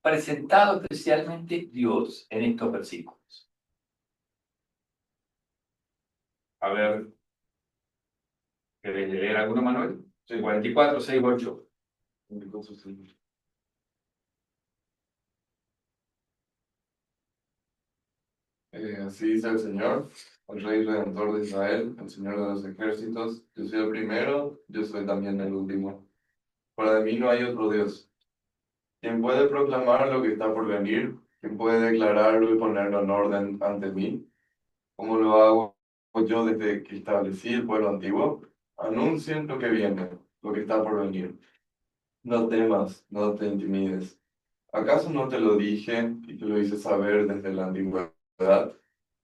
presentado especialmente Dios en estos versículos? A ver, ¿querés leer alguno, Manuel? Sí. 44:6-8. Así dice el Señor, el Rey Redentor de Israel, el Señor de los ejércitos. Yo soy el primero, yo soy también el último. Para mí no hay otro Dios. ¿Quién puede proclamar lo que está por venir? ¿Quién puede declararlo y ponerlo en orden ante mí? ¿Cómo lo hago yo desde que establecí el pueblo antiguo? Anuncien lo que viene, lo que está por venir. No temas, no te intimides. ¿Acaso no te lo dije y te lo hice saber desde la antigüedad?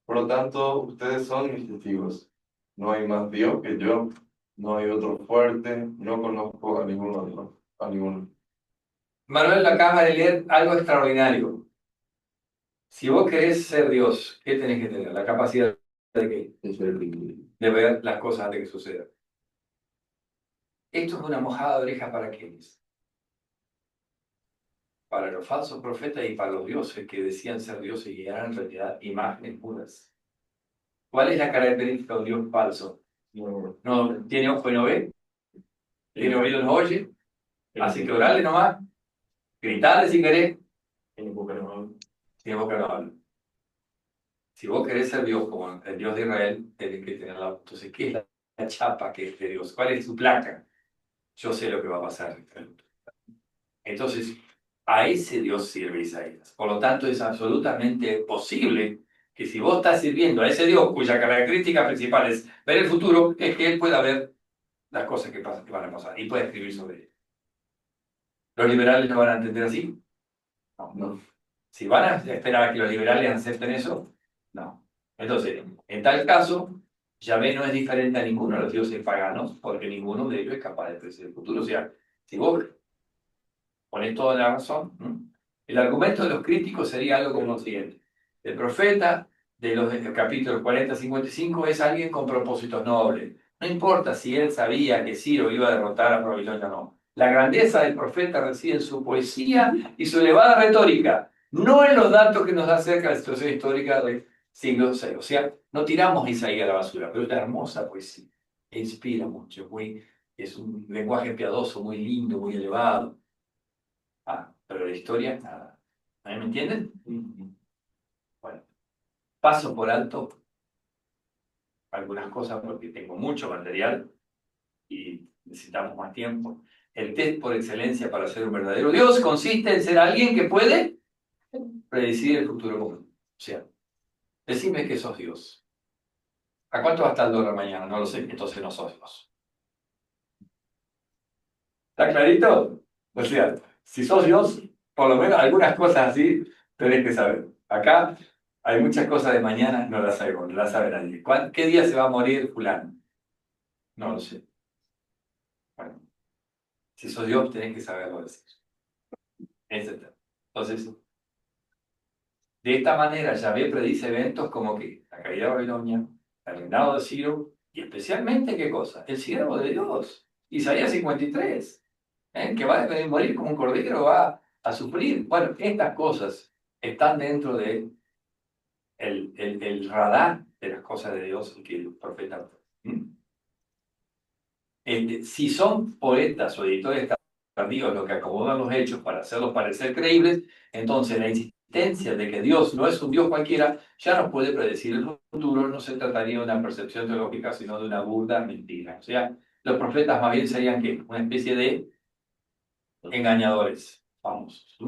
Por lo tanto, ustedes son mis testigos. No hay más Dios que yo, no hay otro fuerte, no conozco a ningún otro, a ninguno. Manuel acaba de leer algo extraordinario. Si vos querés ser Dios, ¿qué tenés que tener? La capacidad de qué? De ver las cosas antes que sucedan. Esto es una mojada de oreja para quienes. Para los falsos profetas y para los dioses que decían ser dioses y eran en realidad imágenes puras. ¿Cuál es la característica de un Dios falso? No tiene ojo y no ve, tiene oído y no oye, así que orale nomás, gritarle si querés, tiene boca no habla. Si vos querés ser Dios como el Dios de Israel, tenés que tener la... Entonces, ¿qué es la chapa que es de Dios? ¿Cuál es su placa? Yo sé lo que va a pasar. Entonces, a ese Dios sirve Isaías. Por lo tanto, es absolutamente posible que si vos estás sirviendo a ese Dios, cuya característica principal es ver el futuro, es que Él pueda ver las cosas que van a pasar y puede escribir sobre ello. ¿Los liberales lo van a entender así? No. Si van a esperar a que los liberales acepten eso, no. Entonces, en tal caso, Yahvé no es diferente a ninguno de los dioses paganos, porque ninguno de ellos es capaz de predecir el futuro. O sea, si vos pones toda la razón, el argumento de los críticos sería algo como lo siguiente. El profeta de los capítulos 40-55 es alguien con propósitos nobles. No importa si él sabía que Ciro iba a derrotar a Babilonia o no. La grandeza del profeta reside en su poesía y su elevada retórica, no en los datos que nos da acerca de la situación histórica del siglo VI. O sea, no tiramos a Isaías a la basura, pero es una hermosa poesía. Inspira mucho, es un lenguaje piadoso, muy lindo, muy elevado. Pero la historia, nada. ¿A mí me entienden? Bueno, paso por alto algunas cosas porque tengo mucho material y necesitamos más tiempo. El test por excelencia para ser un verdadero Dios consiste en ser alguien que puede predecir el futuro común. O sea, decime que sos Dios. ¿A cuánto va a estar el dólar mañana? No lo sé, entonces no sos Dios. ¿Está clarito? O sea, si sos Dios, por lo menos algunas cosas así tenés que saber. Acá hay muchas cosas de mañana, no las sabemos, no las sabe nadie. ¿Qué día se va a morir fulano? No lo sé. Bueno, si sos Dios, tenés que saberlo decir. Etc. Entonces, de esta manera, Yahvé predice eventos como que la caída de Babilonia, el reinado de Ciro, y especialmente, ¿qué cosa? El siervo de Dios, Isaías 53, que va a morir como un cordero, va a sufrir. Bueno, estas cosas están dentro de el radar de las cosas de Dios que el profeta. Si son poetas o editores tardíos los que acomodan los hechos para hacerlos parecer creíbles, entonces la insistencia de que Dios no es un Dios cualquiera ya nos puede predecir el futuro. No se trataría de una percepción teológica, sino de una burda mentira. O sea, los profetas más bien serían ¿qué? Una especie de engañadores famosos,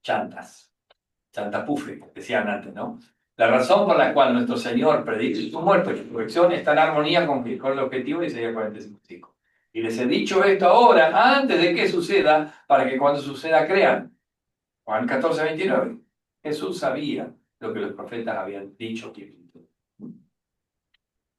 chantas, chantapufe, decían antes, ¿no? La razón por la cual nuestro Señor predice su muerte y resurrección está en armonía con el objetivo de Isaías 45. Y les he dicho esto ahora, antes de que suceda, para que cuando suceda crean. Juan 14:29. Jesús sabía lo que los profetas habían dicho.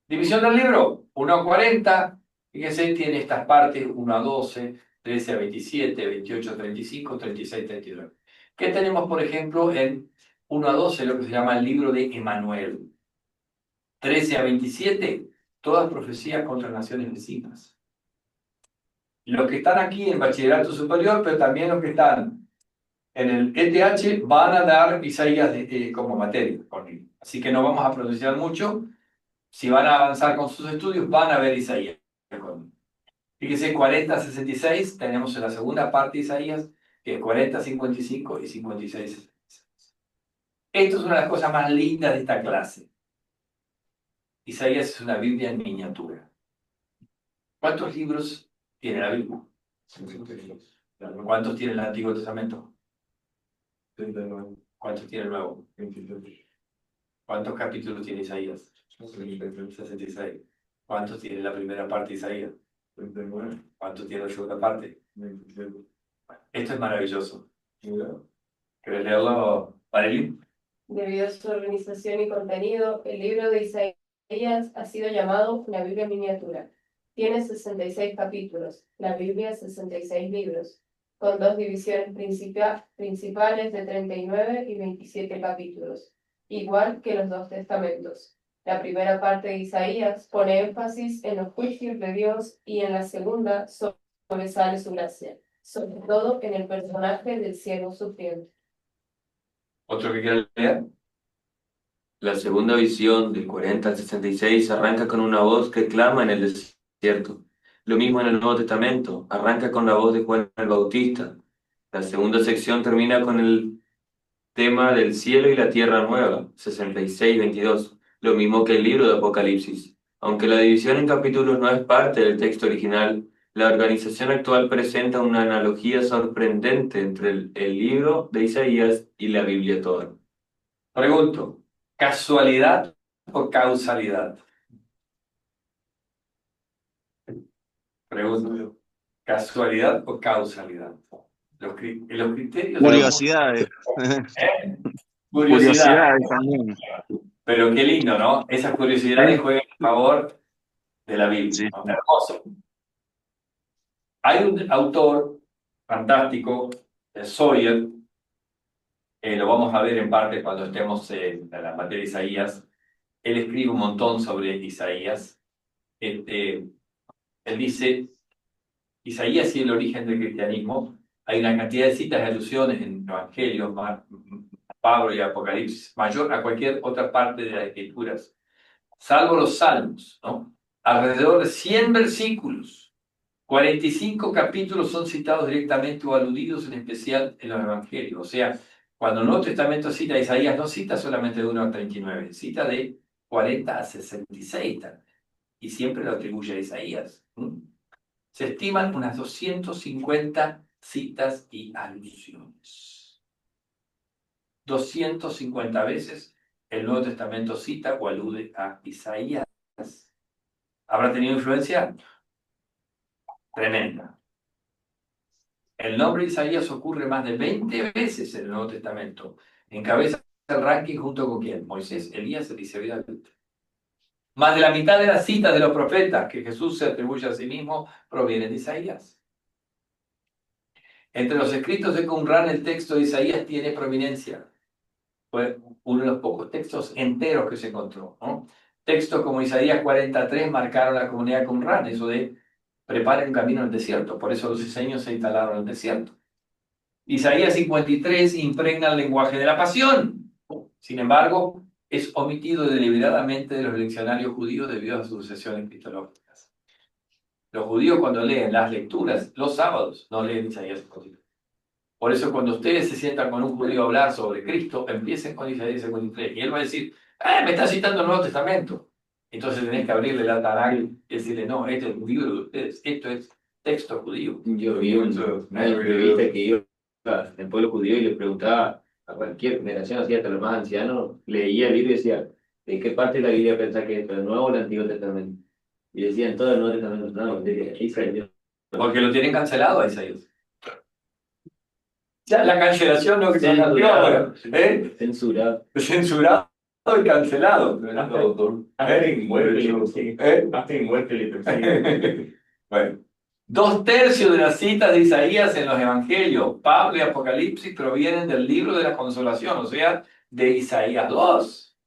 División del libro, 1:40. Fíjense, tiene estas partes, 1:12, 13:27, 28:35, 36:39. ¿Qué tenemos, por ejemplo, en 1:12, lo que se llama el libro de Emanuel? 13:27, todas profecías contra naciones vecinas. Los que están aquí en bachillerato superior, pero también los que están en el ETH, van a dar Isaías como materia conmigo. Así que no vamos a pronunciar mucho. Si van a avanzar con sus estudios, van a ver Isaías conmigo. Fíjense, 40:66, tenemos en la segunda parte de Isaías, que es 40:55 y 56:66. Esto es una de las cosas más lindas de esta clase. Isaías es una Biblia en miniatura. ¿Cuántos libros tiene la Biblia? ¿Cuántos tiene el Antiguo Testamento? 39. ¿Cuántos tiene el Nuevo? 23. ¿Cuántos capítulos tiene Isaías? 66. ¿Cuántos tiene la primera parte de Isaías? 39. ¿Cuántos tiene la segunda parte? 27. Esto es maravilloso. ¿Querés leerlo, Marilyn? Debido a su organización y contenido, el libro de Isaías ha sido llamado la Biblia miniatura. Tiene 66 capítulos, la Biblia 66 libros, con dos divisiones principales de 39 y 27 capítulos, igual que los dos testamentos. La primera parte de Isaías pone énfasis en los juicios de Dios y en la segunda sobresale su gracia, sobre todo en el personaje del siervo sufriente. ¿Otro que quiera leer? La segunda visión, del 40 al 66, arranca con una voz que clama en el desierto. Lo mismo en el Nuevo Testamento, arranca con la voz de Juan el Bautista. La segunda sección termina con el tema del cielo y la tierra nueva, 66-22, lo mismo que el libro de Apocalipsis. Aunque la división en capítulos no es parte del texto original, la organización actual presenta una analogía sorprendente entre el libro de Isaías y la Biblia toda. Pregunto, ¿casualidad o causalidad? Pregunto, ¿casualidad o causalidad? Los criterios... Curiosidades. ¿Eh? Curiosidad. Curiosidades también. Pero qué lindo, ¿no? Esas curiosidades juegan a favor de la Biblia. Sí. ¿No? Hermoso. Hay un autor fantástico, Sawyer, lo vamos a ver en parte cuando estemos en la materia de Isaías. Él escribe un montón sobre Isaías. Él dice, Isaías y el origen del cristianismo, hay una cantidad de citas y alusiones en Evangelios, Pablo y Apocalipsis, mayor a cualquier otra parte de las Escrituras, salvo los Salmos, ¿no? Alrededor de 100 versículos, 45 capítulos son citados directamente o aludidos en especial en los Evangelios. O sea, cuando el Nuevo Testamento cita a Isaías, no cita solamente de 1 a 39, cita de 40 a 66 también, y siempre lo atribuye a Isaías. Se estiman unas 250 citas y alusiones. 250 veces el Nuevo Testamento cita o alude a Isaías. ¿Habrá tenido influencia? Tremenda. El nombre de Isaías ocurre más de 20 veces en el Nuevo Testamento. Encabeza el ranking junto con quién? Moisés, Elías, Eliseo y David. Más de la mitad de las citas de los profetas que Jesús se atribuye a sí mismo provienen de Isaías. Entre los escritos de Qumran, el texto de Isaías tiene prominencia. Fue uno de los pocos textos enteros que se encontró, ¿no? Textos como Isaías 43 marcaron la comunidad de Qumran, eso de preparen un camino en el desierto. Por eso los diseños se instalaron en el desierto. Isaías 53 impregna el lenguaje de la pasión. Sin embargo, es omitido deliberadamente de los leccionarios judíos debido a sus sucesiones cristológicas. Los judíos cuando leen las lecturas los sábados no leen Isaías 53. Por eso cuando ustedes se sientan con un judío a hablar sobre Cristo, empiecen con Isaías 53. Y él va a decir, me está citando el Nuevo Testamento. Entonces tenés que abrirle la Tanakh y decirle, no, este es un libro de ustedes, esto es texto judío. Yo vi una entrevista que iba al pueblo judío y le preguntaba a cualquier generación, así hasta los más ancianos, leía el libro y decía, ¿de qué parte de la Biblia pensás que es? ¿El Nuevo o el Antiguo Testamento? Y decían todo el Nuevo Testamento, no, Isaías. Porque lo tienen cancelado a Isaías. Ya la cancelación no que se cambió, Censurado. Censurado y cancelado. Bueno, 2/3 de las citas de Isaías en los Evangelios, Pablo y Apocalipsis, provienen del libro de la consolación, o sea, de Isaías 2.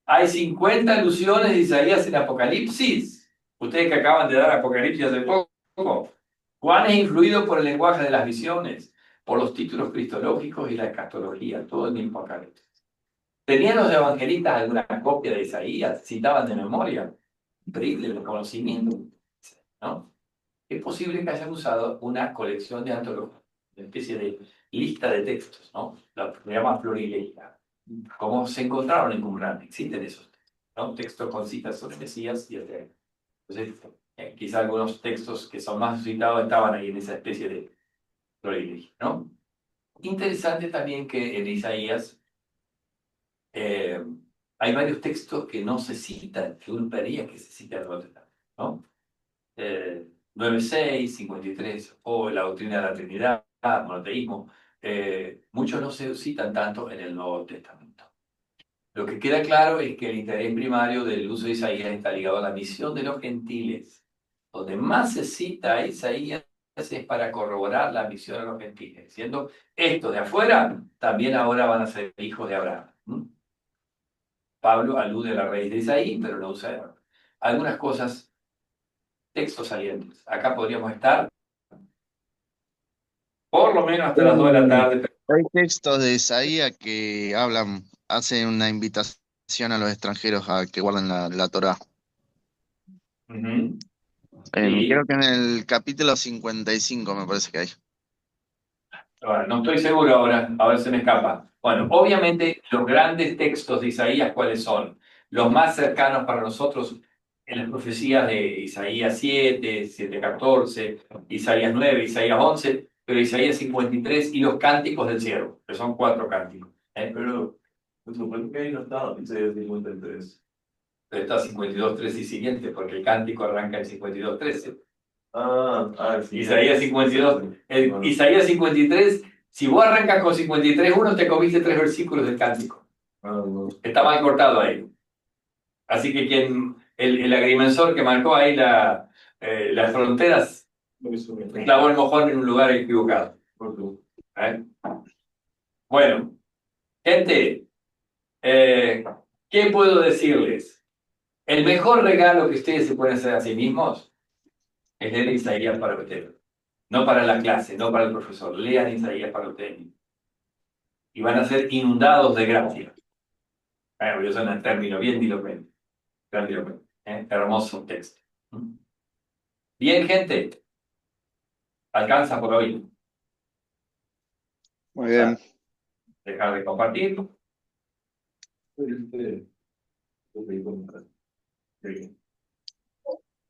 Hay 50 alusiones de Isaías en Apocalipsis. Ustedes que acaban de dar Apocalipsis hace poco. Juan es influido por el lenguaje de las visiones, por los títulos cristológicos y la escatología, todo el mismo Apocalipsis. ¿Tenían los evangelistas alguna copia de Isaías? ¿Citaban de memoria? Increíble el conocimiento, ¿no? Es posible que hayan usado una colección de antologías, una especie de lista de textos, ¿no? La que se llama florilegia. Como se encontraron en Qumran, existen esos textos, ¿no? Textos con citas sobre Mesías y el rey. Entonces, Quizá algunos textos que son más citados estaban ahí en esa especie de privilegio, ¿no? Interesante también que en Isaías hay varios textos que no se citan, que uno pedía que se citen en el Nuevo Testamento, ¿no? 9:6, 53, o la doctrina de la Trinidad, monoteísmo, muchos no se citan tanto en el Nuevo Testamento. Lo que queda claro es que el interés primario del uso de Isaías está ligado a la misión de los gentiles. Donde más se cita a Isaías es para corroborar la misión de los gentiles, diciendo, estos de afuera también ahora van a ser hijos de Abraham. Pablo alude a la raíz de Isaí, pero no usa algunas cosas, textos salientes. Acá podríamos estar por lo menos hasta las 2 de la tarde. Hay textos de Isaías que hacen una invitación a los extranjeros a que guarden la Torá. Ujú. Sí. Creo que en el capítulo 55 me parece que hay. Ahora, no estoy seguro ahora, a ver si me escapa. Bueno, obviamente los grandes textos de Isaías, ¿cuáles son? Los más cercanos para nosotros en las profecías de Isaías 7, 7:14, Isaías 9, Isaías 11, pero Isaías 53 y los cánticos del siervo, que son 4 cánticos. Pero me supongo que ahí no está, dice 53. Pero está 52:13 y siguiente, porque el cántico arranca en 52:13. Sí. Isaías 52, Isaías 53, si vos arrancas con 53:1, te comiste 3 versículos del cántico. No. Está mal cortado ahí. Así que el agrimensor que marcó ahí las fronteras, clavó el mojón en un lugar equivocado. ¿Eh? Bueno, gente, ¿qué puedo decirles? El mejor regalo que ustedes se pueden hacer a sí mismos es leer Isaías para ustedes. No para la clase, no para el profesor. Lean Isaías para ustedes. Y van a ser inundados de gracia. Yo soy un término bien dilocuente. Hermoso texto. Bien, gente. Alcanza por hoy. Muy bien. Dejar de compartir. Este,